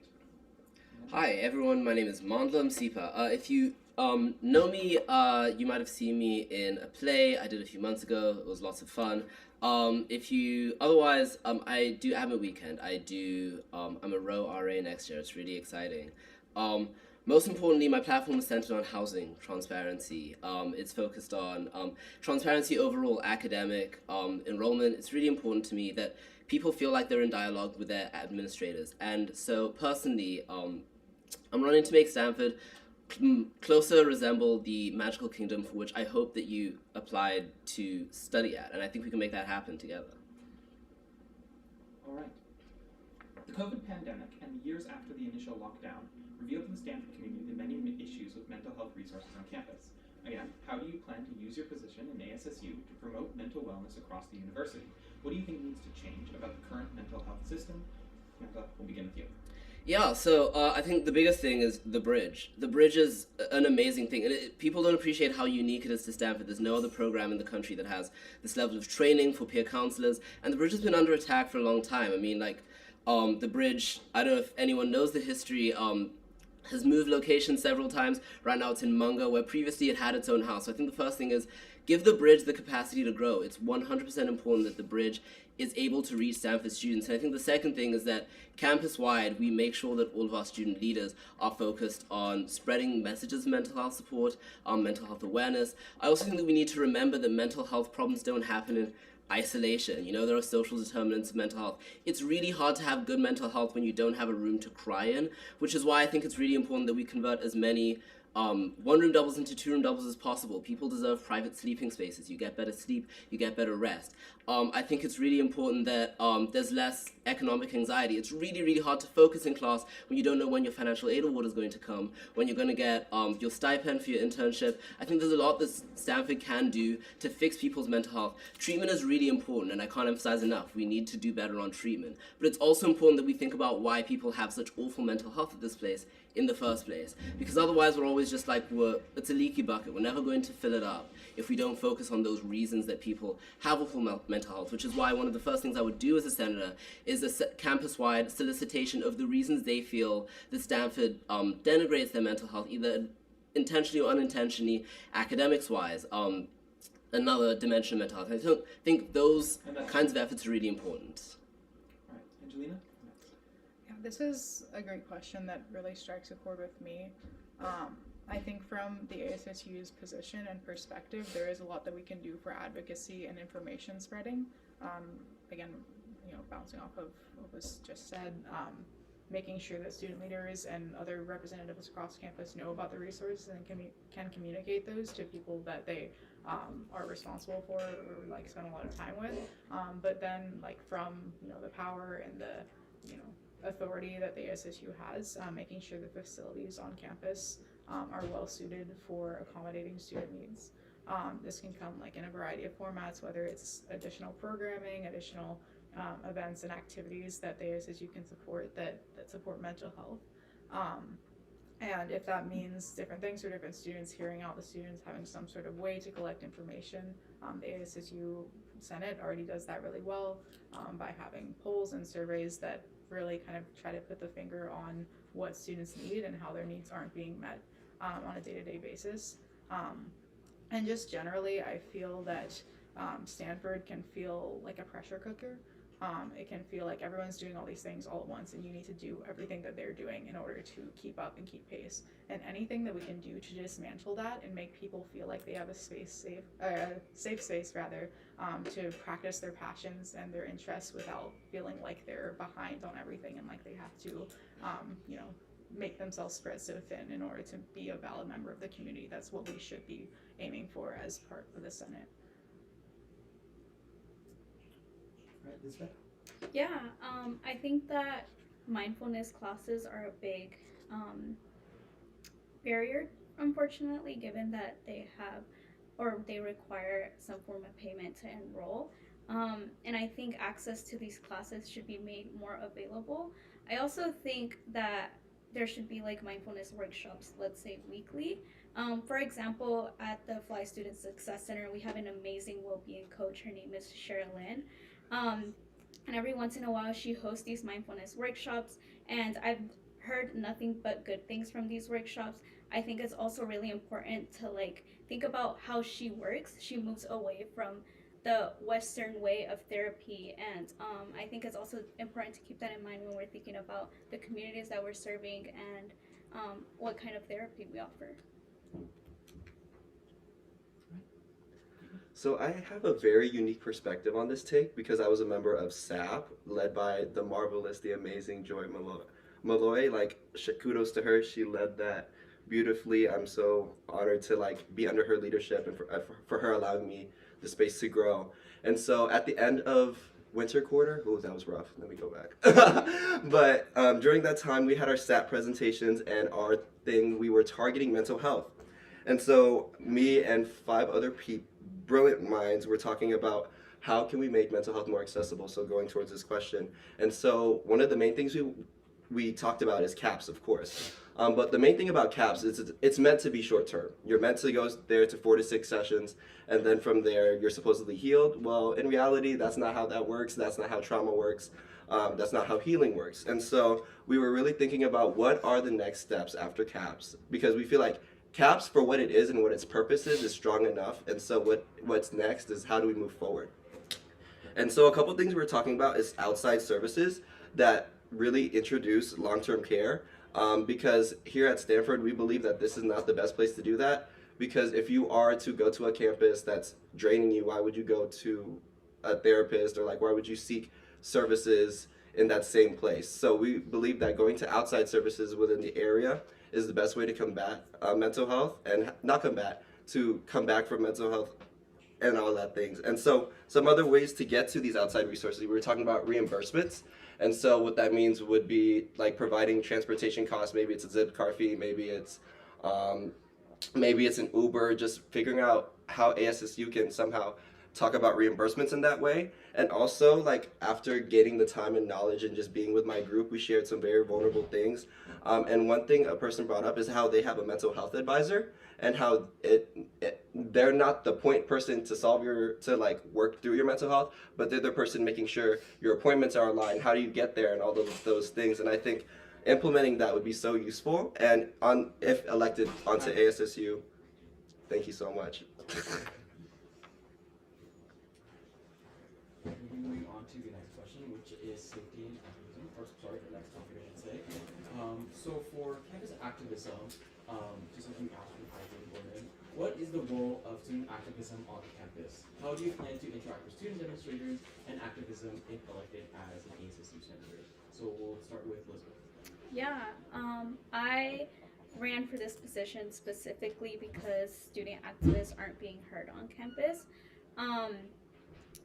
Hi everyone, my name is Mandla Msipa. If you know me, you might have seen me in a play I did a few months ago. It was lots of fun. Otherwise, I do have a weekend. I'm a Row RA next year. It's really exciting. Most importantly, my platform is centered on housing transparency. It's focused on transparency overall, academic enrollment. It's really important to me that people feel like they're in dialogue with their administrators. And so personally, I'm running to make Stanford closer resemble the magical kingdom for which I hope that you applied to study at, and I think we can make that happen together. All right. The COVID pandemic and the years after the initial lockdown revealed to the Stanford community the many issues with mental health resources on campus. Again, how do you plan to use your position in ASSU to promote mental wellness across the university? What do you think needs to change about the current mental health system? Mandla, we'll begin with you. Yeah, so I think the biggest thing is the bridge. The bridge is an amazing thing, and people don't appreciate how unique it is to Stanford. There's no other program in the country that has this level of training for peer counselors, and the bridge has been under attack for a long time. I mean, the bridge, I don't know if anyone knows the history, has moved locations several times. Right now it's in Mungo, where previously it had its own house. So I think the first thing is give the bridge the capacity to grow. It's 100% important that the bridge is able to reach Stanford students. And I think the second thing is that campus-wide, we make sure that all of our student leaders are focused on spreading messages of mental health support, mental health awareness. I also think that we need to remember that mental health problems don't happen in isolation. There are social determinants of mental health. It's really hard to have good mental health when you don't have a room to cry in, which is why I think it's really important that we convert as many 1-room doubles into 2-room doubles is possible. People deserve private sleeping spaces. You get better sleep, you get better rest. I think it's really important that there's less economic anxiety. It's really, really hard to focus in class when you don't know when your financial aid award is going to come, when you're going to get your stipend for your internship. I think there's a lot that Stanford can do to fix people's mental health. Treatment is really important, and I can't emphasize enough. We need to do better on treatment. But it's also important that we think about why people have such awful mental health at this place in the first place, because otherwise we're always just like, it's a leaky bucket. We're never going to fill it up if we don't focus on those reasons that people have awful mental health, which is why one of the first things I would do as a senator is a campus-wide solicitation of the reasons they feel that Stanford denigrates their mental health, either intentionally or unintentionally, academics-wise. Another dimension of mental health. I don't think those kinds of efforts are really important. All right, Angelina? Yeah, this is a great question that really strikes a chord with me. I think from the ASSU's position and perspective, there is a lot that we can do for advocacy and information spreading. Again, bouncing off of what was just said, making sure that student leaders and other representatives across campus know about the resources and can communicate those to people that they are responsible for or spend a lot of time with. But then from the power and the authority that the ASSU has, making sure the facilities on campus are well suited for accommodating student needs. This can come in a variety of formats, whether it's additional programming, additional events and activities that the ASSU can support that support mental health. And if that means different things for different students, hearing out the students, having some sort of way to collect information, the ASSU Senate already does that really well by having polls and surveys that really kind of try to put the finger on what students need and how their needs aren't being met on a day-to-day basis. And just generally, I feel that Stanford can feel like a pressure cooker. It can feel like everyone's doing all these things all at once, and you need to do everything that they're doing in order to keep up and keep pace. And anything that we can do to dismantle that and make people feel like they have a safe space to practice their passions and their interests without feeling like they're behind on everything and like they have to, make themselves spread so thin in order to be a valid member of the community. That's what we should be aiming for as part of the Senate. Right, Lizbeth? Yeah, I think that mindfulness classes are a big barrier, unfortunately, given that they require some form of payment to enroll. And I think access to these classes should be made more available. I also think that there should be mindfulness workshops, let's say weekly. For example, at the Fly Student Success Center, we have an amazing well-being coach. Her name is Sherilyn. And every once in a while, she hosts these mindfulness workshops, and I've heard nothing but good things from these workshops. I think it's also really important to think about how she works. She moves away from the Western way of therapy, and I think it's also important to keep that in mind when we're thinking about the communities that we're serving and what kind of therapy we offer. So I have a very unique perspective on this take because I was a member of SAP, led by the marvelous, the amazing Joy Malloy. Kudos to her. She led that beautifully. I'm so honored to be under her leadership and for her allowing me the space to grow. And so at the end of winter quarter, that was rough. Let me go back. But during that time, we had our SAP presentations, and our thing, we were targeting mental health. And so me and 5 other brilliant minds were talking about how can we make mental health more accessible, so going towards this question. And so one of the main things we talked about is CAPS, of course. But the main thing about CAPS is it's meant to be short term. You're meant to go there to 4 to 6 sessions, and then from there you're supposedly healed. Well, in reality, that's not how that works. That's not how trauma works. That's not how healing works. And so we were really thinking about what are the next steps after CAPS, because we feel like CAPS, for what it is and what its purpose is strong enough. And so what's next is how do we move forward? And so a couple things we're talking about is outside services that really introduce long-term care. Because here at Stanford, we believe that this is not the best place to do that. Because if you are to go to a campus that's draining you, why would you go to a therapist, or why would you seek services in that same place. So we believe that going to outside services within the area is the best way to combat mental health, and not combat, to come back from mental health and all that things. And so some other ways to get to these outside resources, we were talking about reimbursements. And so what that means would be like providing transportation costs. Maybe it's a Zipcar fee, maybe it's an Uber, just figuring out how ASSU can somehow talk about reimbursements in that way. And also, like, after getting the time and knowledge and just being with my group, we shared some very vulnerable things. And one thing a person brought up is how they have a mental health advisor, and how they're not the point person to like work through your mental health, but they're the person making sure your appointments are aligned, how do you get there, and all those things. And I think implementing that would be so useful. And if elected onto ASSU, thank you so much. Moving on to the next question, which is safety and activism, or sorry, the next topic I should say. So for campus activism, just like you asked with Ivy Chen, what is the role of student activism on campus? How do you plan to interact with student demonstrators and activism if elected as an ASSU senator? So we'll start with Lizbeth. Yeah, I ran for this position specifically because student activists aren't being heard on campus.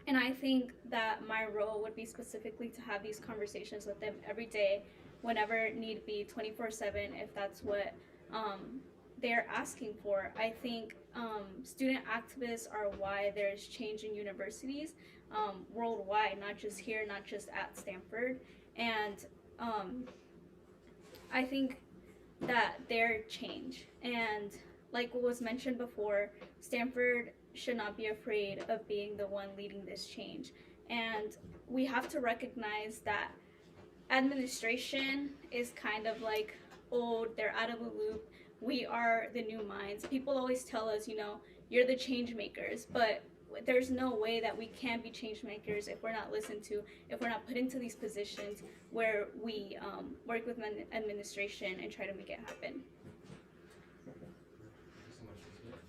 And I think that my role would be specifically to have these conversations with them every day, whenever need be, 24/7, if that's what they're asking for. I think student activists are why there's change in universities worldwide, not just here, not just at Stanford. And I think that they're change. And like what was mentioned before, Stanford should not be afraid of being the one leading this change. And we have to recognize that administration is kind of like old, they're out of the loop. We are the new minds. People always tell us, you're the change makers, but there's no way that we can be change makers if we're not listened to, if we're not put into these positions where we work with administration and try to make it happen. Thank you so much, Lizbeth.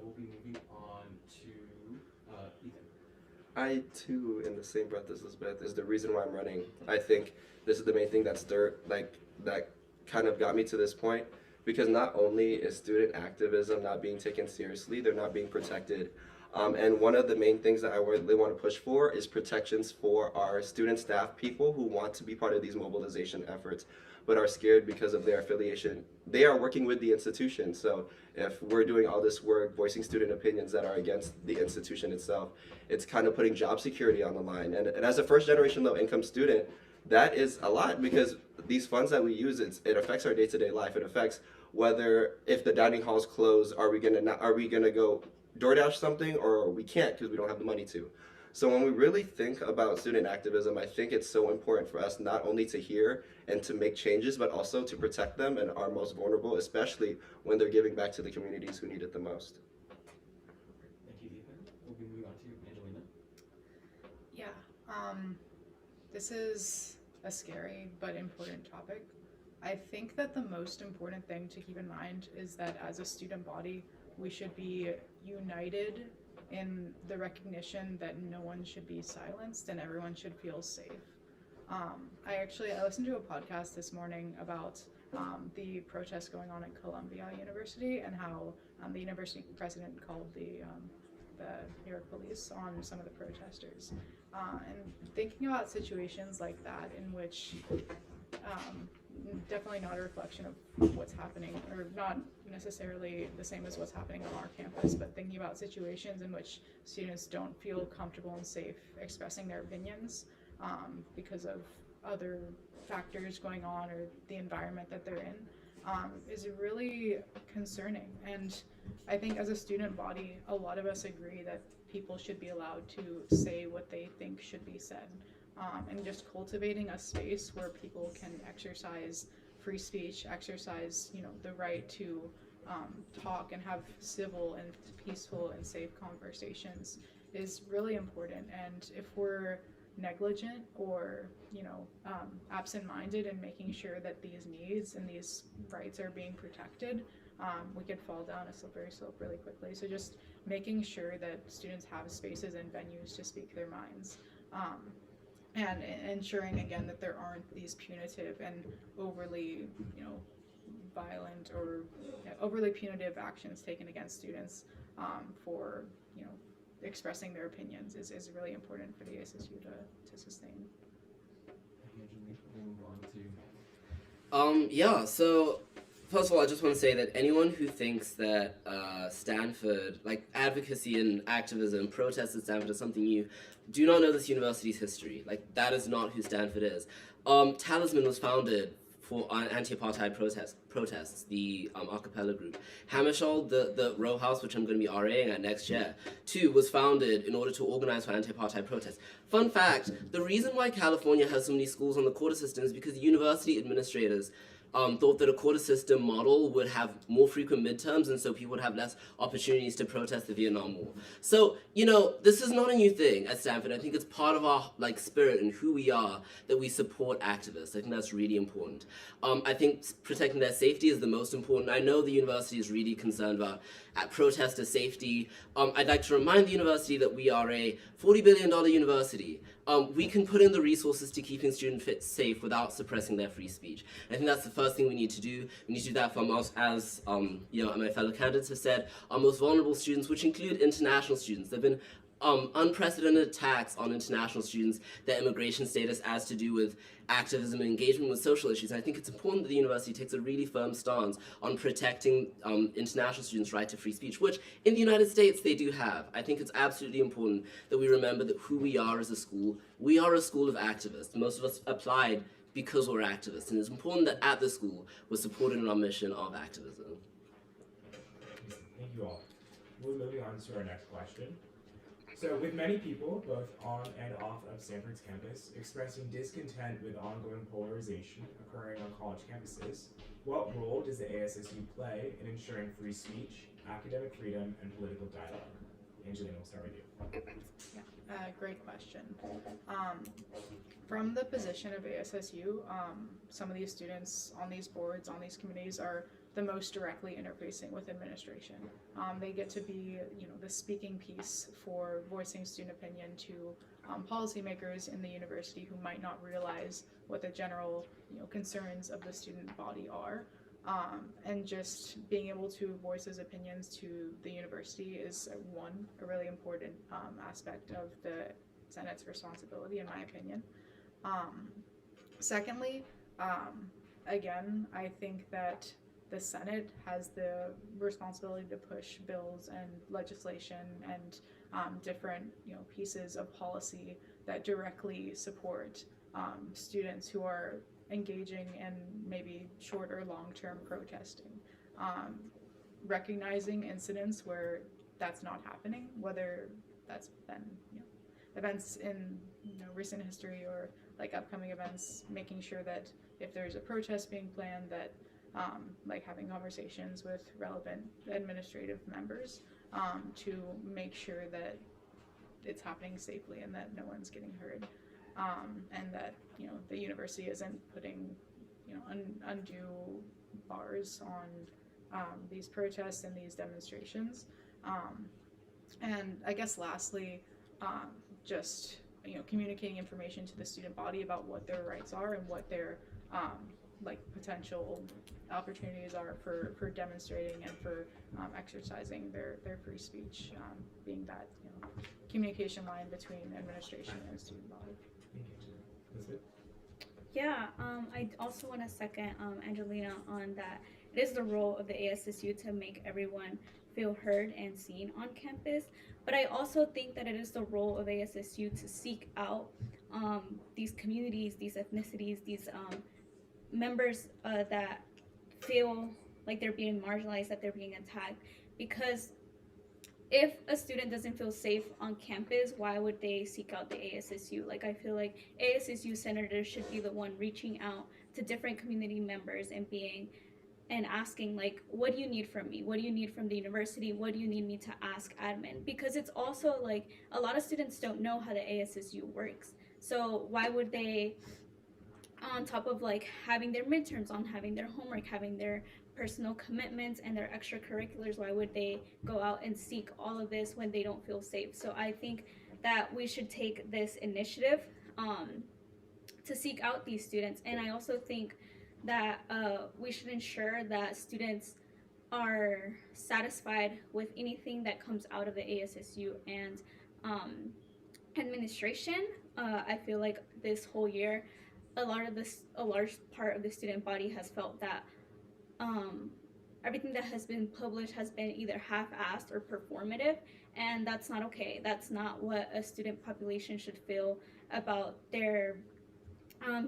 We'll be moving on to Ethan. I too, in the same breath as Lizbeth, is the reason why I'm running. I think this is the main thing that kind of got me to this point, because not only is student activism not being taken seriously, they're not being protected. And one of the main things that I really want to push for is protections for our student staff, people who want to be part of these mobilization efforts, but are scared because of their affiliation. They are working with the institution, so if we're doing all this work voicing student opinions that are against the institution itself, it's kind of putting job security on the line. And as a first-generation low-income student, that is a lot, because these funds that we use, it affects our day-to-day life. It affects if the dining halls close, are we gonna go DoorDash something, or we can't because we don't have the money to. So when we really think about student activism, I think it's so important for us not only to hear and to make changes, but also to protect them and our most vulnerable, especially when they're giving back to the communities who need it the most. Thank you, Ethan. We'll be moving on to Angelina. Yeah, this is a scary but important topic. I think that the most important thing to keep in mind is that as a student body, we should be united in the recognition that no one should be silenced and everyone should feel safe. I listened to a podcast this morning about the protests going on at Columbia University and how the university president called the New York police on some of the protesters. And thinking about situations like that in which definitely not a reflection of what's happening, or not necessarily the same as what's happening on our campus, but thinking about situations in which students don't feel comfortable and safe expressing their opinions because of other factors going on or the environment that they're in is really concerning. And I think as a student body, a lot of us agree that people should be allowed to say what they think should be said. And just cultivating a space where people can exercise free speech, exercise, the right to talk and have civil and peaceful and safe conversations is really important. And if we're negligent or, absent-minded in making sure that these needs and these rights are being protected, we could fall down a slippery slope really quickly. So just making sure that students have spaces and venues to speak their minds. and ensuring again that there aren't these punitive and overly, violent or overly punitive actions taken against students for, expressing their opinions is really important for the ASSU to sustain. Yeah, so first of all, I just want to say that anyone who thinks that Stanford, like advocacy and activism, protests at Stanford is something new, do not know this university's history. Like, that is not who Stanford is. Talisman was founded for anti-apartheid protests, the a cappella group. Hammarskjöld, the row house, which I'm going to be RAing at next year, too, was founded in order to organize for anti-apartheid protests. Fun fact, the reason why California has so many schools on the quota system is because university administrators thought that a quota system model would have more frequent midterms, and so people would have less opportunities to protest the Vietnam War. So, this is not a new thing at Stanford. I think it's part of our spirit and who we are that we support activists. I think that's really important. I think protecting their safety is the most important. I know the university is really concerned about protester safety. I'd like to remind the university that we are a $40 billion university. We can put in the resources to keeping students safe without suppressing their free speech. I think that's the first thing we need to do. We need to do that for us, as my fellow candidates have said, our most vulnerable students, which include international students. There have been unprecedented attacks on international students, their immigration status as to do with activism and engagement with social issues. And I think it's important that the university takes a really firm stance on protecting international students' right to free speech, which in the United States they do have. I think it's absolutely important that we remember that who we are as a school. We are a school of activists. Most of us applied because we're activists, and it's important that at the school we're supported in our mission of activism. Thank you all. We're moving on to our next question. So, with many people, both on and off of Stanford's campus, expressing discontent with ongoing polarization occurring on college campuses, what role does the ASSU play in ensuring free speech, academic freedom, and political dialogue? Angelina, we'll start with you. Great question. From the position of ASSU, some of these students on these boards, on these committees, are the most directly interfacing with administration. They get to be, the speaking piece for voicing student opinion to policymakers in the university who might not realize what the general, concerns of the student body are. And just being able to voice his opinions to the university is a really important aspect of the Senate's responsibility, in my opinion. Secondly, again, I think that the Senate has the responsibility to push bills and legislation and different pieces of policy that directly support students who are engaging in maybe short or long-term protesting. Recognizing incidents where that's not happening, whether that's been events in recent history or upcoming events, making sure that if there's a protest being planned, that having conversations with relevant administrative members to make sure that it's happening safely and that no one's getting hurt, and that the university isn't putting undue bars on these protests and these demonstrations. And I guess lastly, just communicating information to the student body about what their rights are and what their potential opportunities are for demonstrating and for exercising their free speech, being that communication line between administration and student body. Yeah, I also want to second Angelina on that. It is the role of the ASSU to make everyone feel heard and seen on campus, but I also think that it is the role of ASSU to seek out these communities, these ethnicities, these members that feel like they're being marginalized, that they're being attacked. Because if a student doesn't feel safe on campus, why would they seek out the ASSU? I feel like ASSU senators should be the one reaching out to different community members and asking, what do you need from me? What do you need from the university? What do you need me to ask admin? Because it's also a lot of students don't know how the ASSU works. So why would they, on top of having their midterms, on having their homework, having their personal commitments and their extracurriculars, why would they go out and seek all of this when they don't feel safe? So I think that we should take this initiative to seek out these students. And I also think that we should ensure that students are satisfied with anything that comes out of the ASSU and administration. I feel like this whole year, a large part of the student body has felt that everything that has been published has been either half-assed or performative, and that's not okay. That's not what a student population should feel about their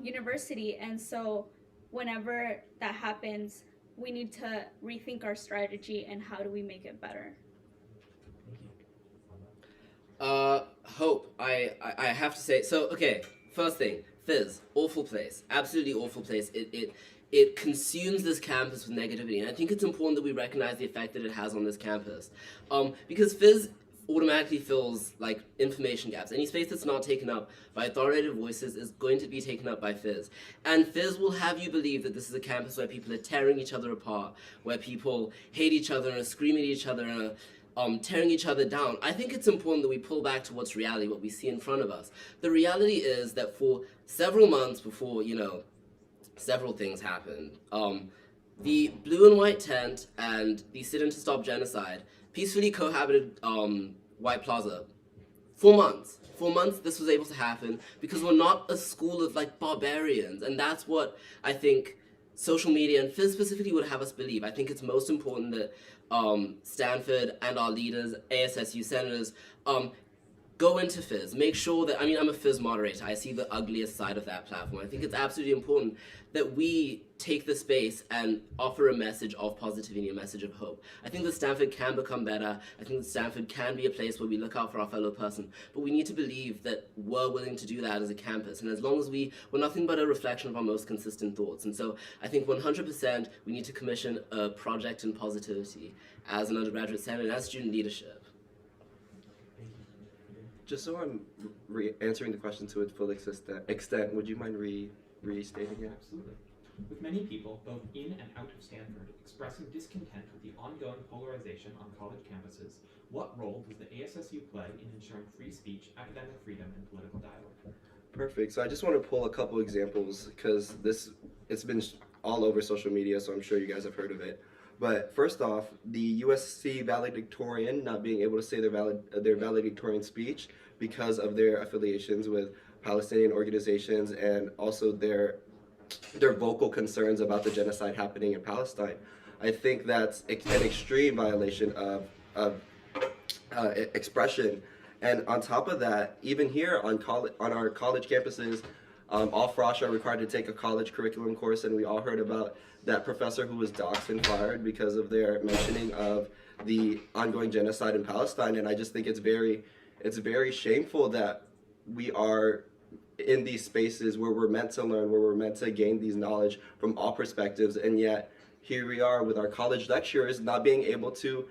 university. And so whenever that happens, we need to rethink our strategy and how do we make it better. Hope. I have to say, so okay, first thing, Fizz, awful place, absolutely awful place. It consumes this campus with negativity, and I think it's important that we recognize the effect that it has on this campus. Because Fizz automatically fills like information gaps. Any space that's not taken up by authoritative voices is going to be taken up by Fizz. And Fizz will have you believe that this is a campus where people are tearing each other apart, where people hate each other and are screaming at each other and are tearing each other down. I think it's important that we pull back to what's reality, what we see in front of us. The reality is that for several months before, several things happened, the blue and white tent and the sit-in to stop genocide peacefully cohabited White Plaza. 4 months. 4 months this was able to happen because we're not a school of like barbarians, and that's what I think social media and Fizz specifically would have us believe. I think it's most important that Stanford and our leaders, ASSU senators, go into Fizz. Make sure that, I'm a Fizz moderator. I see the ugliest side of that platform. I think it's absolutely important that we take the space and offer a message of positivity, a message of hope. I think that Stanford can become better. I think that Stanford can be a place where we look out for our fellow person. But we need to believe that we're willing to do that as a campus. And as long as we're nothing but a reflection of our most consistent thoughts. And so I think 100% we need to commission a project in positivity as an undergraduate senate and as student leadership. Just so I'm answering the question to its full extent, would you mind restating it? Absolutely. With many people, both in and out of Stanford, expressing discontent with the ongoing polarization on college campuses, what role does the ASSU play in ensuring free speech, academic freedom, and political dialogue? Perfect. So I just want to pull a couple examples because it's been all over social media, so I'm sure you guys have heard of it. But first off, the USC valedictorian not being able to say their valedictorian speech because of their affiliations with Palestinian organizations and also their vocal concerns about the genocide happening in Palestine. I think that's an extreme violation of expression. And on top of that, even here on our college campuses, all frosh are required to take a college curriculum course, and we all heard about that professor who was doxxed and fired because of their mentioning of the ongoing genocide in Palestine. And I just think it's very shameful that we are in these spaces where we're meant to learn, where we're meant to gain these knowledge from all perspectives, and yet here we are with our college lecturers not being able to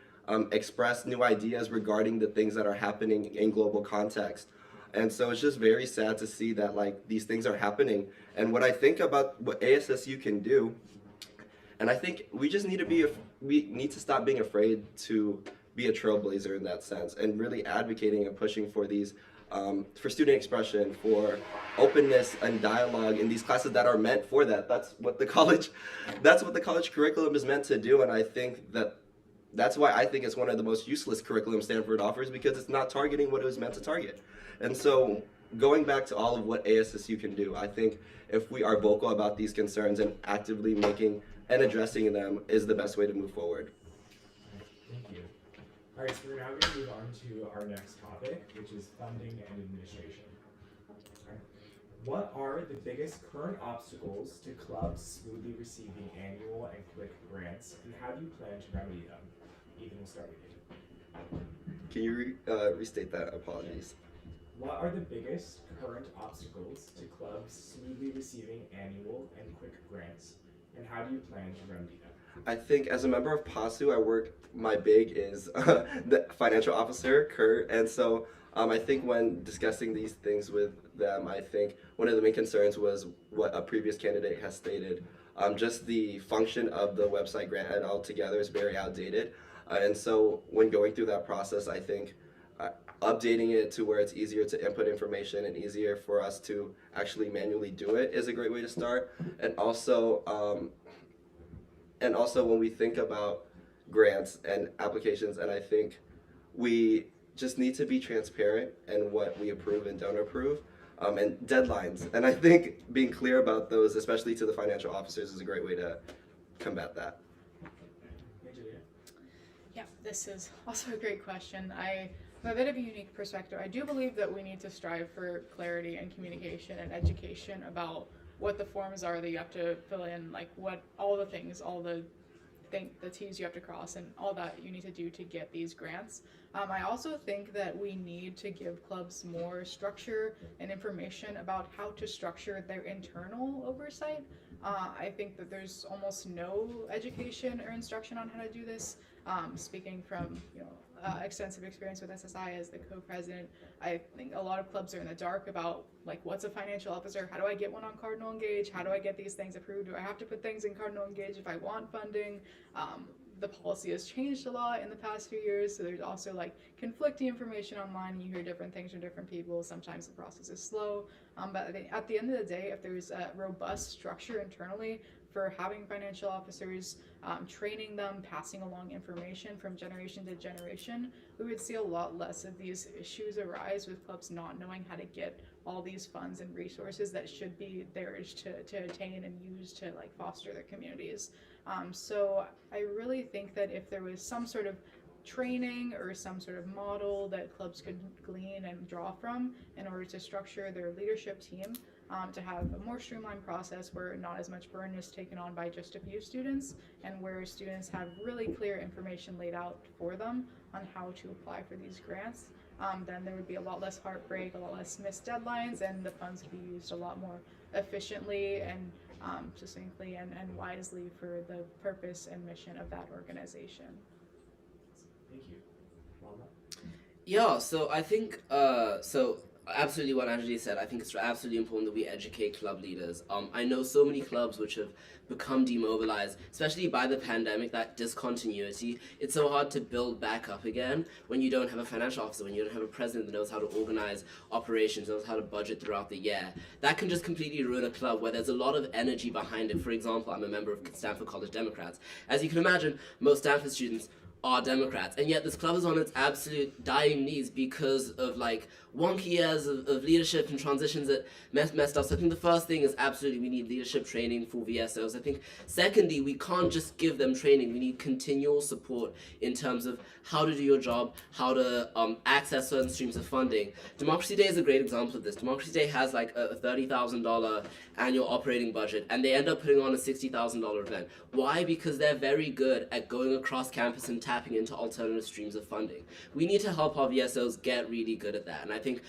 express new ideas regarding the things that are happening in global context. And so it's just very sad to see that like these things are happening. And what I think about what ASSU can do, and I think we need to stop being afraid to be a trailblazer in that sense, and really advocating and pushing for these, for student expression, for openness and dialogue in these classes that are meant for that. That's what the college curriculum is meant to do, and I think that's why I think it's one of the most useless curriculums Stanford offers, because it's not targeting what it was meant to target. And so going back to all of what ASSU can do, I think if we are vocal about these concerns and actively making and addressing them is the best way to move forward. Thank you. All right, so we're now going to move on to our next topic, which is funding and administration. All right. What are the biggest current obstacles to clubs smoothly receiving annual and quick grants, and how do you plan to remedy them? Ethan, we'll start with you. Can you restate that? Apologies. What are the biggest current obstacles to clubs smoothly receiving annual and quick grants, and how do you plan to remedy them? I think as a member of PASU, my big is the financial officer, Kurt, and so I think when discussing these things with them, I think one of the main concerns was what a previous candidate has stated. Just the function of the website grant altogether is very outdated, and so when going through that process, I think updating it to where it's easier to input information and easier for us to actually manually do it is a great way to start. And also when we think about grants and applications, and I think we just need to be transparent in what we approve and don't approve, and deadlines. And I think being clear about those, especially to the financial officers, is a great way to combat that. Yeah, this is also a great question. I have a bit of a unique perspective. I do believe that we need to strive for clarity and communication and education about what the forms are that you have to fill in, like what all the things, all the T's you have to cross and all that you need to do to get these grants. I also think that we need to give clubs more structure and information about how to structure their internal oversight. I think that there's almost no education or instruction on how to do this. Speaking from extensive experience with SSI as the co-president, I think a lot of clubs are in the dark about like what's a financial officer, how do I get one on Cardinal Engage, how do I get these things approved, do I have to put things in Cardinal Engage if I want funding? The policy has changed a lot in the past few years, so there's also like conflicting information online and you hear different things from different people. Sometimes the process is slow, but at the end of the day, if there's a robust structure internally for having financial officers, training them, passing along information from generation to generation, we would see a lot less of these issues arise with clubs not knowing how to get all these funds and resources that should be theirs to attain and use to like foster their communities. So I really think that if there was some sort of training or some sort of model that clubs could glean and draw from in order to structure their leadership team, to have a more streamlined process where not as much burden is taken on by just a few students and where students have really clear information laid out for them on how to apply for these grants, then there would be a lot less heartbreak, a lot less missed deadlines, and the funds would be used a lot more efficiently and succinctly and wisely for the purpose and mission of that organization. Thank you. Yeah, so I think, absolutely what Angeli said, I think it's absolutely important that we educate club leaders. I know so many clubs which have become demobilized, especially by the pandemic, that discontinuity. It's so hard to build back up again when you don't have a financial officer, when you don't have a president that knows how to organize operations, knows how to budget throughout the year. That can just completely ruin a club where there's a lot of energy behind it. For example, I'm a member of Stanford College Democrats. As you can imagine, most Stanford students are Democrats, and yet this club is on its absolute dying knees because of like wonky years of leadership and transitions that messed up. So I think the first thing is absolutely we need leadership training for VSOs. I think secondly, we can't just give them training, we need continual support in terms of how to do your job, how to access certain streams of funding. Democracy Day is a great example of this. Democracy Day has like a $30,000 annual operating budget, and they end up putting on a $60,000 event. Why? Because they're very good at going across campus and tapping into alternative streams of funding. We need to help our VSOs get really good at that, and I think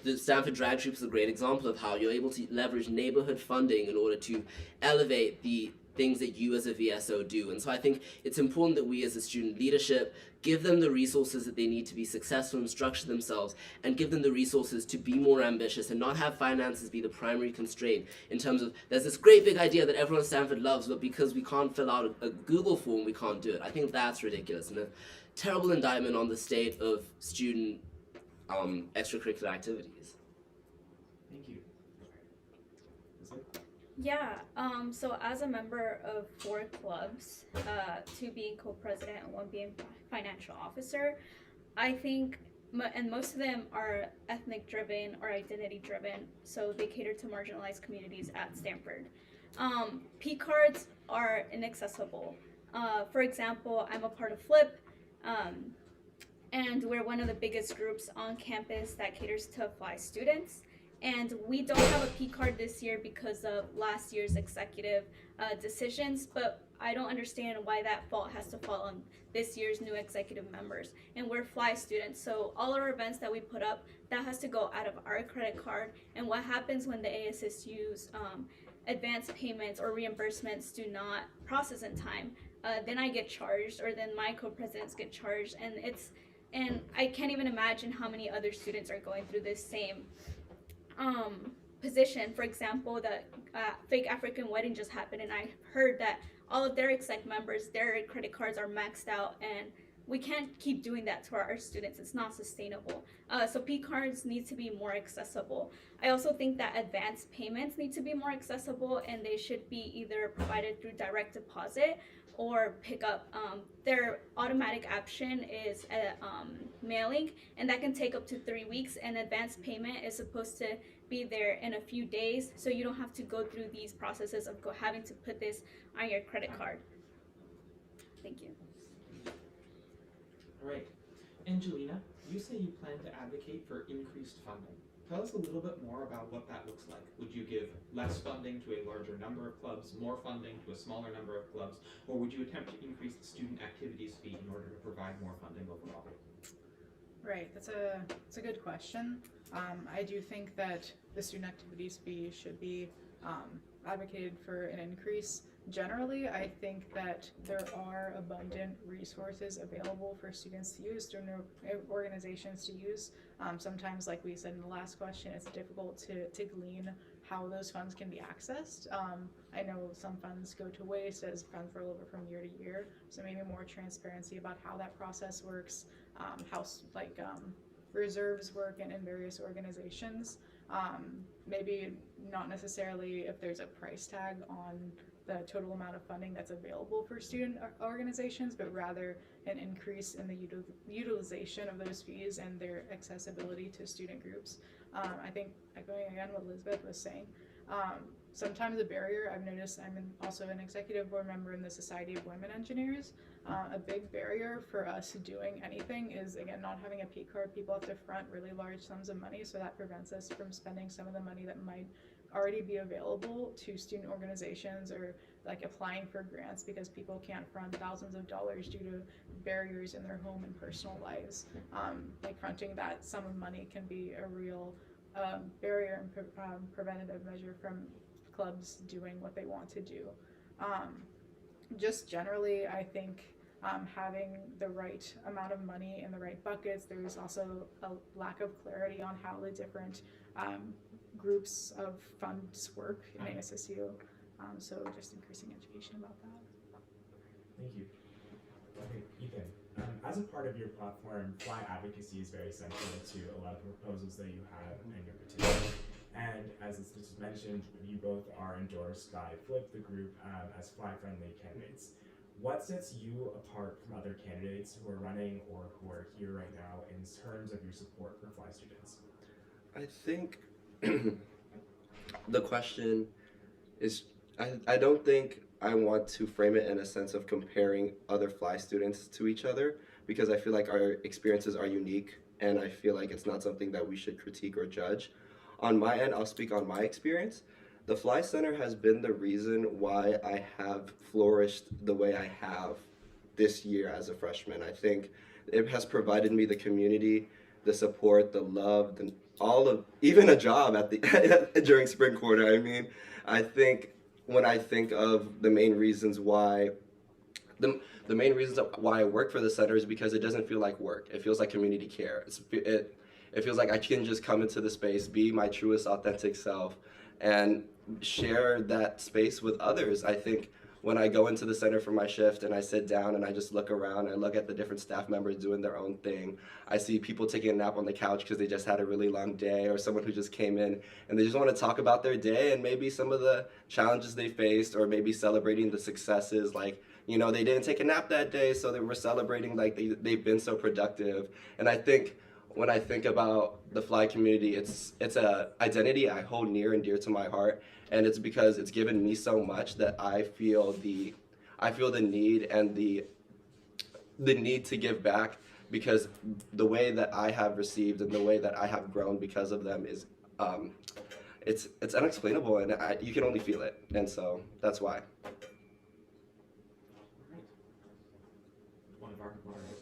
the Stanford Drag Troop is a great example of how you're able to leverage neighborhood funding in order to elevate the things that you as a VSO do. And so I think it's important that we as a student leadership give them the resources that they need to be successful and structure themselves, and give them the resources to be more ambitious and not have finances be the primary constraint in terms of there's this great big idea that everyone at Stanford loves, but because we can't fill out a Google form, we can't do it. I think that's ridiculous and a terrible indictment on the state of student extracurricular activities. Thank you. Yeah, so as a member of 4 clubs, 2 being co-president and 1 being financial officer, I think, and most of them are ethnic driven or identity driven, so they cater to marginalized communities at Stanford. P cards are inaccessible. For example, I'm a part of FLIP, and we're one of the biggest groups on campus that caters to FLY students. And we don't have a P card this year because of last year's executive decisions, but I don't understand why that fault has to fall on this year's new executive members. And we're FLY students, so all our events that we put up, that has to go out of our credit card. And what happens when the ASSU's advance payments or reimbursements do not process in time? Then I get charged, or then my co-presidents get charged, and I can't even imagine how many other students are going through this same position. For example, the fake African wedding just happened, and I heard that all of their exec members, their credit cards are maxed out, and we can't keep doing that to our students. It's not sustainable. So P cards need to be more accessible. I also think that advance payments need to be more accessible, and they should be either provided through direct deposit or pickup. Their automatic option is a mailing, and that can take up to 3 weeks, and advance payment is supposed to be there in a few days, so you don't have to go through these processes of having to put this on your credit card. Thank you. All right. Angelina, you say you plan to advocate for increased funding. Tell us a little bit more about what that looks like. Would you give less funding to a larger number of clubs, more funding to a smaller number of clubs, or would you attempt to increase the student activities fee in order to provide more funding overall? Right, that's a good question. I do think that the student activities fee should be advocated for an increase. Generally, I think that there are abundant resources available for students to use, student organizations to use. Sometimes, like we said in the last question, it's difficult to glean how those funds can be accessed. I know some funds go to waste as funds roll over from year to year, so maybe more transparency about how that process works, how reserves work in various organizations. Maybe not necessarily if there's a price tag on the total amount of funding that's available for student organizations, but rather an increase in the utilization of those fees and their accessibility to student groups. I think, echoing again what Lizbeth was saying, sometimes a barrier, I've noticed, also an executive board member in the Society of Women Engineers. A big barrier for us doing anything is, again, not having a P card. People have to front really large sums of money, so that prevents us from spending some of the money that might already be available to student organizations, or like applying for grants because people can't front thousands of dollars due to barriers in their home and personal lives. Like fronting that sum of money can be a real barrier and preventative measure from clubs doing what they want to do. Just generally, I think having the right amount of money in the right buckets. There's also a lack of clarity on how the different groups of funds work in ASSU. So just increasing education about that. Thank you. Okay, Ethan, as a part of your platform, Fly Advocacy is very central to a lot of the proposals that you have in your petition. And as it's just mentioned, you both are endorsed by Flip, the group, as Fly-friendly candidates. What sets you apart from other candidates who are running or who are here right now in terms of your support for Fly students? I think the question is, I don't think I want to frame it in a sense of comparing other Fly students to each other, because I feel like our experiences are unique, and I feel like it's not something that we should critique or judge. On my end, I'll speak on my experience. The Fly Center has been the reason why I have flourished the way I have this year as a freshman. I think it has provided me the community, the support, the love, even a job at the during spring quarter. I mean, I think when I think of the main reasons why the main reasons why I work for the center is because it doesn't feel like work. It feels like community care. It feels like I can just come into the space, be my truest, authentic self, and share that space with others. I think when I go into the center for my shift and I sit down and I just look around, I look at the different staff members doing their own thing. I see people taking a nap on the couch because they just had a really long day, or someone who just came in and they just want to talk about their day and maybe some of the challenges they faced, or maybe celebrating the successes, like, you know, they didn't take a nap that day, so they were celebrating like they've been so productive. And I think when I think about the Fly community, it's a identity I hold near and dear to my heart, and it's because it's given me so much that I feel the need and the need to give back, because the way that I have received and the way that I have grown because of them is it's unexplainable, and you can only feel it, and so that's why. One of our moderators.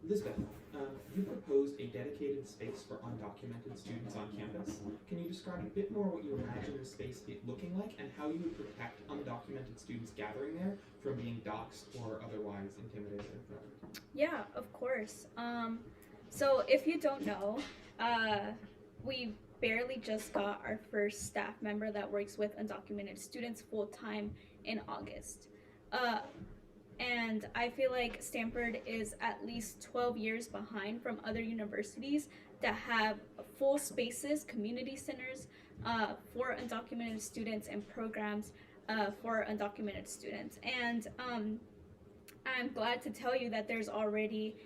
Lizbeth, you proposed a dedicated space for undocumented students on campus. Can you describe a bit more what you imagine the space looking like, and how you would protect undocumented students gathering there from being doxxed or otherwise intimidated? Yeah, of course. So if you don't know, we barely just got our first staff member that works with undocumented students full-time in August. And I feel like Stanford is at least 12 years behind from other universities that have full spaces, community centers for undocumented students and programs for undocumented students. And I'm glad to tell you that there's already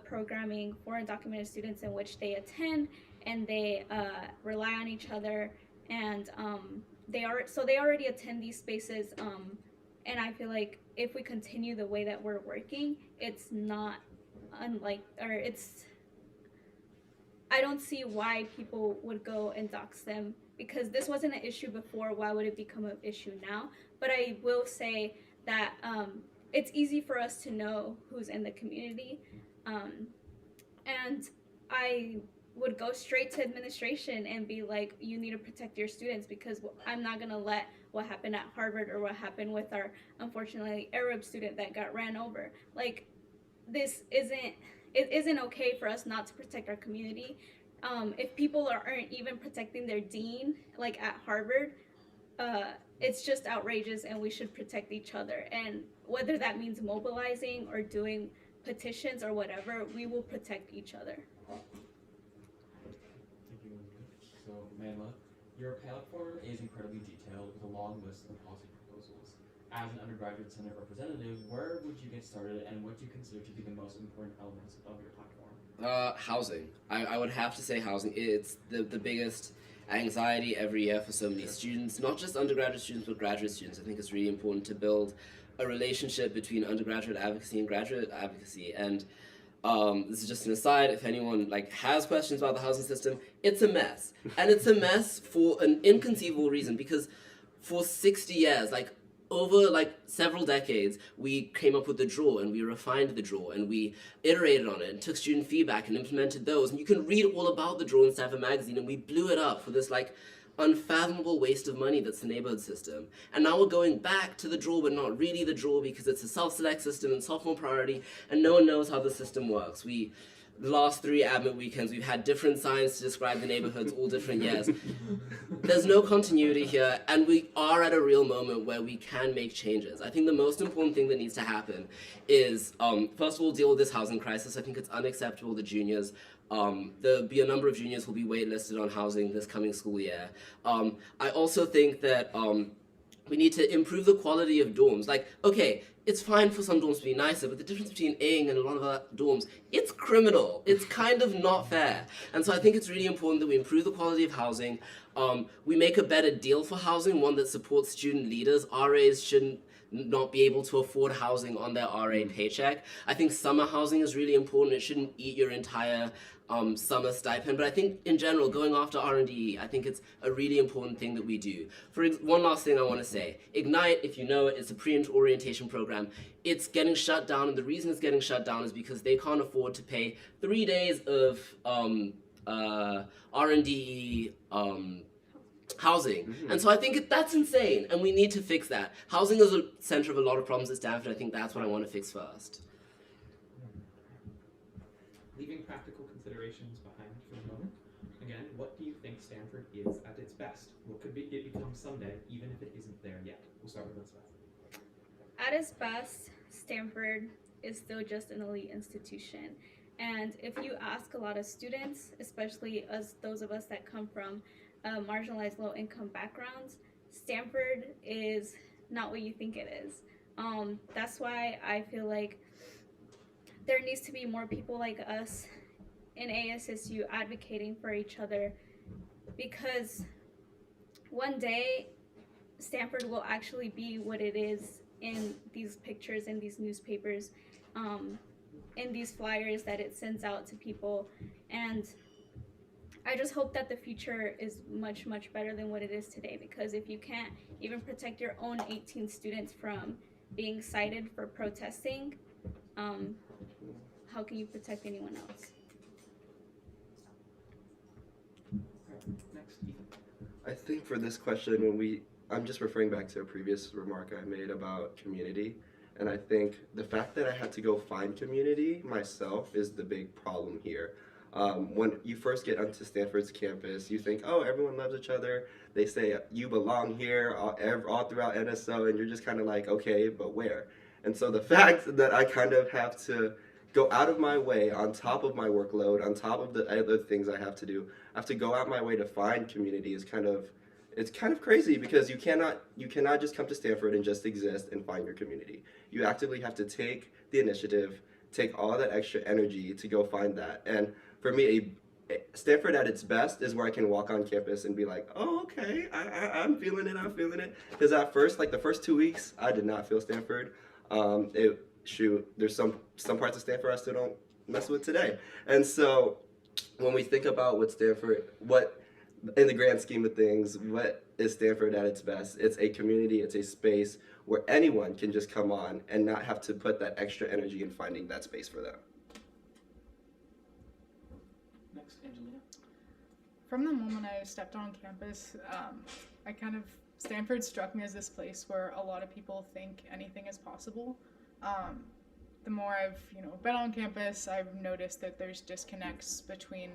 programming for undocumented students in which they attend and they rely on each other, and they already attend these spaces. And I feel like if we continue the way that we're working, it's not unlike, or it's, I don't see why people would go and dox them, because this wasn't an issue before. Why would it become an issue now? But I will say that it's easy for us to know who's in the community. And I would go straight to administration and be like, you need to protect your students, because I'm not gonna let what happened at Harvard or what happened with our, unfortunately, Arab student that got ran over. Like, it isn't okay for us not to protect our community. If people aren't even protecting their dean, like at Harvard, it's just outrageous, and we should protect each other. And whether that means mobilizing or doing petitions or whatever, we will protect each other. Thank you. So, Mandla, your platform is incredibly detailed with a long list of policy proposals. As an undergraduate Senate representative, where would you get started, and what do you consider to be the most important elements of your platform? Housing. I would have to say housing. It's the biggest anxiety every year for so many students, not just undergraduate students, but graduate students. I think it's really important to build a relationship between undergraduate advocacy and graduate advocacy. And this is just an aside, if anyone has questions about the housing system, it's a mess. And it's a mess for an inconceivable reason, because for 60 years, over several decades, we came up with the draw, and we refined the draw, and we iterated on it and took student feedback and implemented those. And you can read all about the draw in Stanford magazine, and we blew it up for this unfathomable waste of money that's the neighborhood system. And now we're going back to the draw, but not really the draw, because it's a self-select system and sophomore priority, and no one knows how the system works. The last 3 admit weekends, we've had different signs to describe the neighborhoods all different years. There's no continuity here, and we are at a real moment where we can make changes. I think the most important thing that needs to happen is, first of all, deal with this housing crisis. I think it's unacceptable that juniors, there'll be a number of juniors who'll be waitlisted on housing this coming school year. I also think that we need to improve the quality of dorms. Okay, it's fine for some dorms to be nicer, but the difference between Ing and a lot of other dorms, it's criminal. It's kind of not fair. And so I think it's really important that we improve the quality of housing. We make a better deal for housing, one that supports student leaders. RAs shouldn't not be able to afford housing on their RA paycheck. I think summer housing is really important. It shouldn't eat your entire summer stipend, but I think in general, going after R&D, I think it's a really important thing that we do. One last thing I want to say, Ignite, if you know it, it's a pre-orientation program. It's getting shut down, and the reason it's getting shut down is because they can't afford to pay 3 days of R&D housing. Mm-hmm. And so I think that's insane, and we need to fix that. Housing is a center of a lot of problems at Stanford. I think that's what I want to fix first. Leaving practical considerations behind for the moment, again, what do you think Stanford is at its best? What could it become someday, even if it isn't there yet? We'll start with Lizbeth. At its best, Stanford is still just an elite institution. And if you ask a lot of students, especially those of us that come from marginalized low-income backgrounds, Stanford is not what you think it is. That's why I feel like there needs to be more people like us in ASSU advocating for each other, because one day Stanford will actually be what it is in these pictures, in these newspapers, in these flyers that it sends out to people. And I just hope that the future is much, much better than what it is today, because if you can't even protect your own 18 students from being cited for protesting, how can you protect anyone else? Next, Ethan. I think for this question, I'm just referring back to a previous remark I made about community, and I think the fact that I had to go find community myself is the big problem here. When you first get onto Stanford's campus, you think, oh, everyone loves each other. They say you belong here all throughout NSO, and you're just kind of like, okay, but where? And so the fact that I kind of have to go out of my way on top of my workload, on top of the other things I have to do, I have to go out my way to find community is it's kind of crazy, because you cannot just come to Stanford and just exist and find your community. You actively have to take the initiative, take all that extra energy to go find that. And for me, Stanford at its best is where I can walk on campus and be like, oh, okay, I'm feeling it. Because at first, like the first 2 weeks, I did not feel Stanford. There's some parts of Stanford I still don't mess with today. And so when we think about what in the grand scheme of things, what is Stanford at its best? It's a community, it's a space where anyone can just come on and not have to put that extra energy in finding that space for them. Next, Angelina. From the moment I stepped on campus, Stanford struck me as this place where a lot of people think anything is possible. The more I've been on campus, I've noticed that there's disconnects between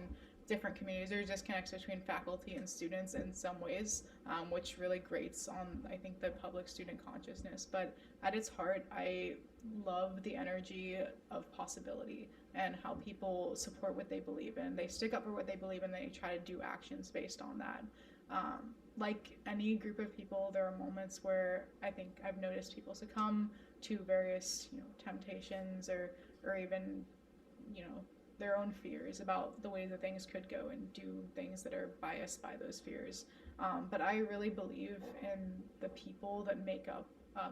different communities. There's disconnects between faculty and students in some ways, which really grates on, I think, the public student consciousness. But at its heart, I love the energy of possibility and how people support what they believe in. They stick up for what they believe in, they try to do actions based on that. Like any group of people, there are moments where I think I've noticed people succumb to various temptations or even their own fears about the way that things could go and do things that are biased by those fears. But I really believe in the people that make up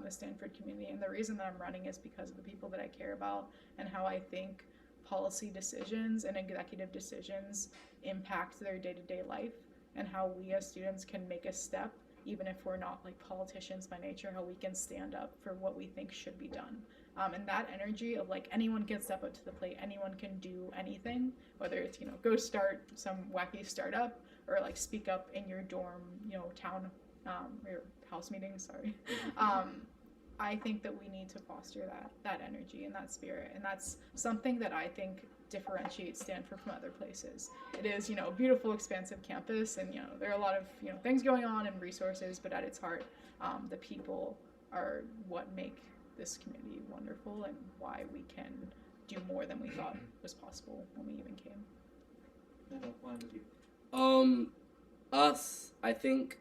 the Stanford community, and the reason that I'm running is because of the people that I care about and how I think policy decisions and executive decisions impact their day-to-day life, and how we as students can make a step, even if we're not like politicians by nature, how we can stand up for what we think should be done. And that energy of like anyone can step up to the plate, anyone can do anything, whether it's go start some wacky startup or like speak up in your dorm, town or your house meeting. Sorry. I think that we need to foster that energy and that spirit, and that's something that I think differentiates Stanford from other places. It is a beautiful, expansive campus, and there are a lot of things going on and resources, but at its heart, the people are what make this community wonderful and why we can do more than we thought was possible when we even came. I think,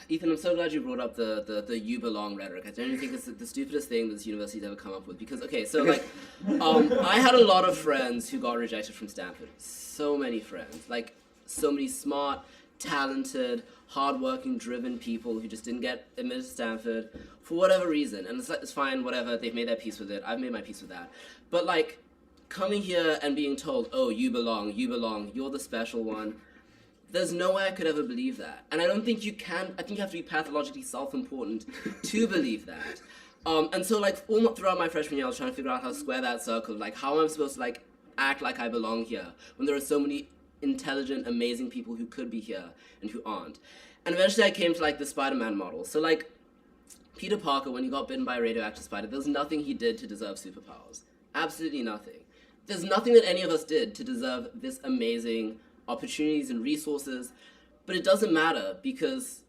Ethan, I'm so glad you brought up the you belong rhetoric. I don't think it's the stupidest thing this university's ever come up with, because, okay, so like, I had a lot of friends who got rejected from Stanford. So many friends, like so many smart, talented, hardworking, driven people who just didn't get admitted to Stanford for whatever reason. And it's fine, whatever, they've made their peace with it. I've made my peace with that. But like, coming here and being told, oh, you belong, you're the special one, there's no way I could ever believe that. And I don't think you can. I think you have to be pathologically self-important to believe that. And so like all throughout my freshman year, I was trying to figure out how to square that circle. Like, how am I supposed to like act like I belong here when there are so many intelligent, amazing people who could be here and who aren't? And eventually I came to like the Spider-Man model. So like Peter Parker, when he got bitten by a radioactive spider, there was nothing he did to deserve superpowers. Absolutely nothing. There's nothing that any of us did to deserve this amazing opportunities and resources, but it doesn't matter because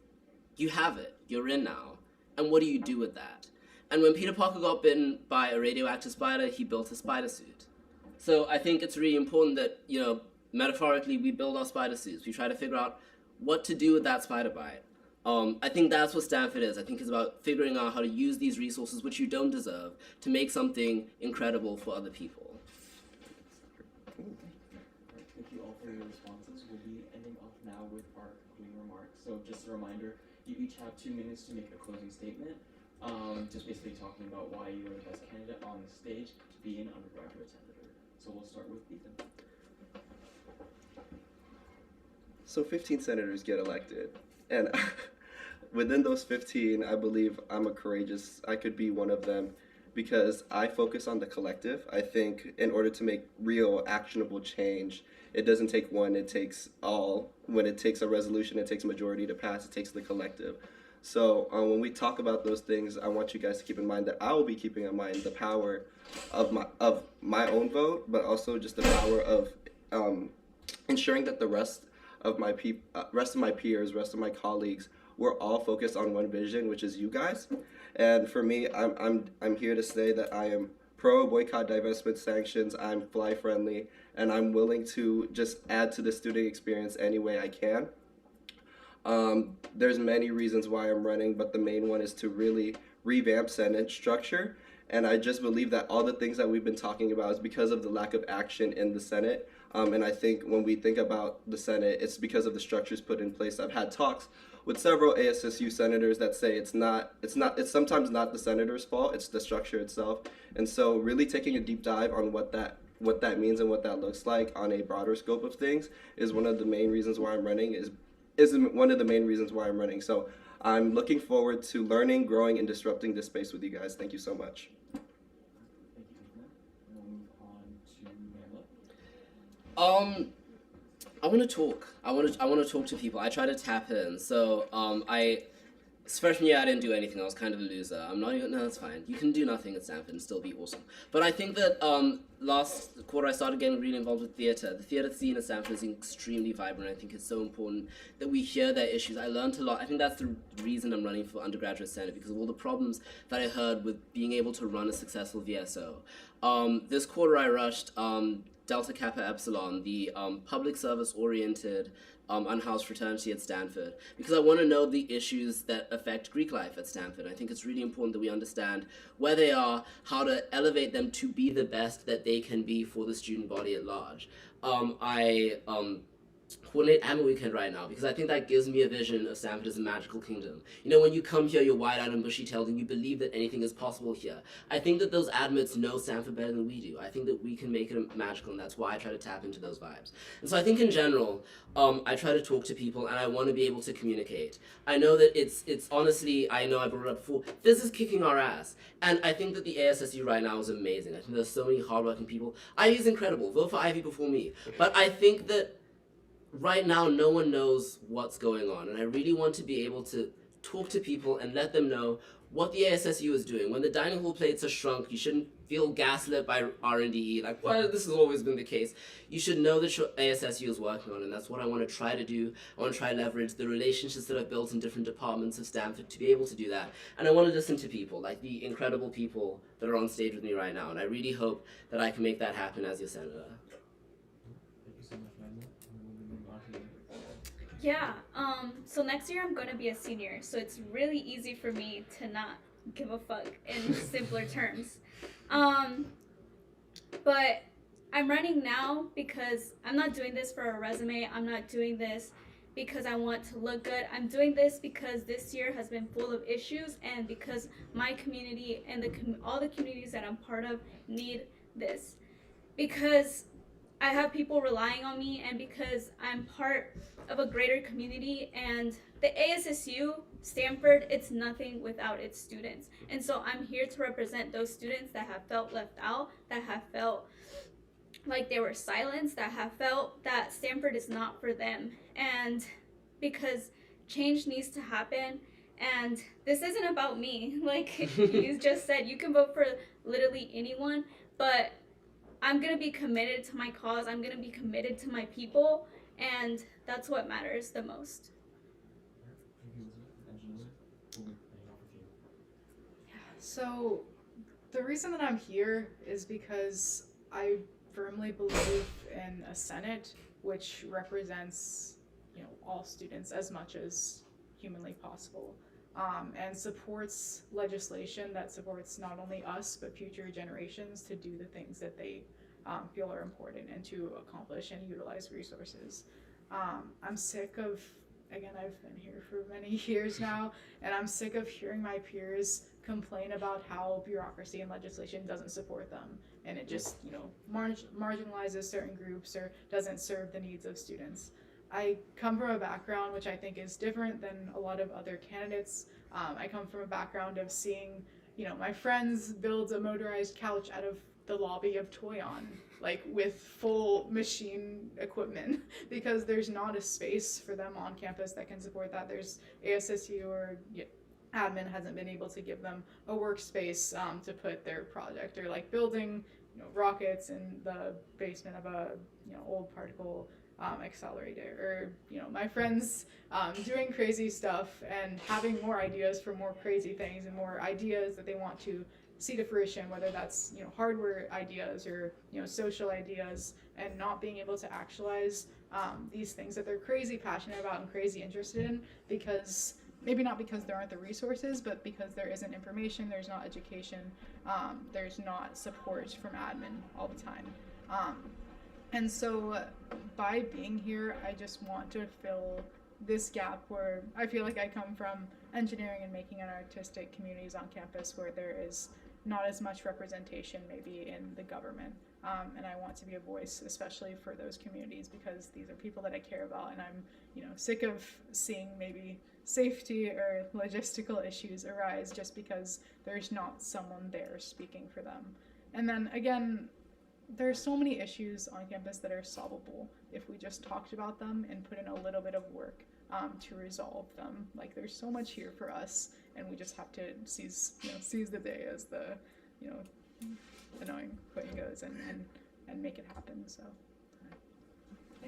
you have it. You're in now. And what do you do with that? And when Peter Parker got bitten by a radioactive spider, he built a spider suit. So I think it's really important that, metaphorically, we build our spider suits. We try to figure out what to do with that spider bite. I think that's what Stanford is. I think it's about figuring out how to use these resources, which you don't deserve, to make something incredible for other people. Thank you all for your responses. We'll be ending off now with our concluding remarks. So just a reminder, you each have 2 minutes to make a closing statement, just basically talking about why you are the best candidate on the stage to be an undergraduate senator. So we'll start with Ethan. So 15 senators get elected, and within those 15, I believe I could be one of them, because I focus on the collective. I think in order to make real, actionable change, it doesn't take one, it takes all. When it takes a resolution, it takes a majority to pass, it takes the collective. So when we talk about those things, I want you guys to keep in mind that I will be keeping in mind the power of my own vote, but also just the power of ensuring that the rest of my peers, rest of my colleagues, we're all focused on one vision, which is you guys. And for me, I'm here to say that I am pro boycott, divestment, sanctions. I'm fly friendly, and I'm willing to just add to the student experience any way I can. There's many reasons why I'm running, but the main one is to really revamp Senate structure. And I just believe that all the things that we've been talking about is because of the lack of action in the Senate. And I think when we think about the Senate, it's because of the structures put in place. I've had talks with several ASSU senators that say it's sometimes not the senator's fault, it's the structure itself. And so really taking a deep dive on what that means and what that looks like on a broader scope of things is one of the main reasons why I'm running, is one of the main reasons why I'm running. So I'm looking forward to learning, growing, and disrupting this space with you guys. Thank you so much. Thank you, Ethan. We'll move on to Mandla. I want to talk. I want to talk to people. I try to tap in. So freshman year I didn't do anything. I was kind of a loser. I'm not even. No, that's fine. You can do nothing at Stanford and still be awesome. But I think that last quarter I started getting really involved with theater. The theater scene at Stanford is extremely vibrant. I think it's so important that we hear their issues. I learned a lot. I think that's the reason I'm running for undergraduate senate, because of all the problems that I heard with being able to run a successful VSO. This quarter I rushed Delta Kappa Epsilon, the public service-oriented unhoused fraternity at Stanford, because I want to know the issues that affect Greek life at Stanford. I think it's really important that we understand where they are, how to elevate them to be the best that they can be for the student body at large. I coordinate Annual Weekend right now because I think that gives me a vision of Stanford as a magical kingdom. You know, when you come here, you're wide-eyed and bushy-tailed and you believe that anything is possible here. I think that those admits know Stanford better than we do. I think that we can make it magical, and that's why I try to tap into those vibes. And so I think in general, I try to talk to people and I want to be able to communicate. I know that it's honestly, I know I brought it up before, this is kicking our ass. And I think that the ASSU right now is amazing. I think there's so many hardworking people. Ivy's incredible. Vote for Ivy before me. But I think that right now, no one knows what's going on, and I really want to be able to talk to people and let them know what the ASSU is doing. When the dining hall plates are shrunk, you shouldn't feel gaslit by R&D, like, well, this has always been the case. You should know that your ASSU is working on, and that's what I want to try to do. I want to try to leverage the relationships that I've built in different departments of Stanford to be able to do that. And I want to listen to people, like the incredible people that are on stage with me right now, and I really hope that I can make that happen as your senator. Yeah, so next year I'm going to be a senior, so it's really easy for me to not give a fuck in simpler terms. But I'm running now because I'm not doing this for a resume. I'm not doing this because I want to look good. I'm doing this because this year has been full of issues, and because my community and all the communities that I'm part of need this. Because I have people relying on me, and because I'm part of a greater community, and the ASSU, Stanford, it's nothing without its students. And so I'm here to represent those students that have felt left out, that have felt like they were silenced, that have felt that Stanford is not for them. And because change needs to happen, and this isn't about me. Like you just said, you can vote for literally anyone, but I'm going to be committed to my cause. I'm going to be committed to my people, and that's what matters the most. So the reason that I'm here is because I firmly believe in a Senate which represents, all students as much as humanly possible, and supports legislation that supports not only us but future generations to do the things that they feel are important and to accomplish and utilize resources. I'm sick of, again, I've been here for many years now, and I'm sick of hearing my peers complain about how bureaucracy and legislation doesn't support them, and it just, marginalizes certain groups or doesn't serve the needs of students. I come from a background which I think is different than a lot of other candidates. I come from a background of seeing, my friends build a motorized couch out of the lobby of Toyon, like with full machine equipment, because there's not a space for them on campus that can support that. There's ASSU or admin hasn't been able to give them a workspace to put their project, or like building rockets in the basement of a old particle accelerator, or my friends doing crazy stuff and having more ideas for more crazy things and more ideas that they want to see to fruition, whether that's hardware ideas or social ideas, and not being able to actualize these things that they're crazy passionate about and crazy interested in, because maybe not because there aren't the resources, but because there isn't information, there's not education, there's not support from admin all the time. And so by being here, I just want to fill this gap where I feel like I come from engineering and making and artistic communities on campus where there is not as much representation maybe in the government. And I want to be a voice, especially for those communities, because these are people that I care about, and I'm sick of seeing maybe safety or logistical issues arise just because there's not someone there speaking for them. And then again, there are so many issues on campus that are solvable if we just talked about them and put in a little bit of work to resolve them. Like, there's so much here for us, and we just have to seize the day, as the annoying quote goes, and make it happen. So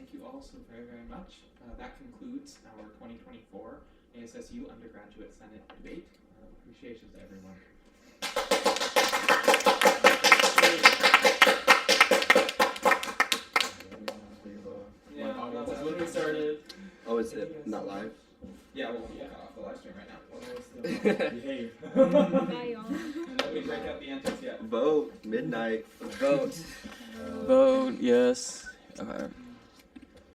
Thank you all so very, very much. That concludes our 2024 ASSU Undergraduate Senate debate. Appreciations to everyone. When we started. Oh, is it not live? Yeah, we'll cut off the live stream right now. Behave. Bye, y'all. And then we break out the antics yet. Vote midnight. Vote. Vote yes. Okay.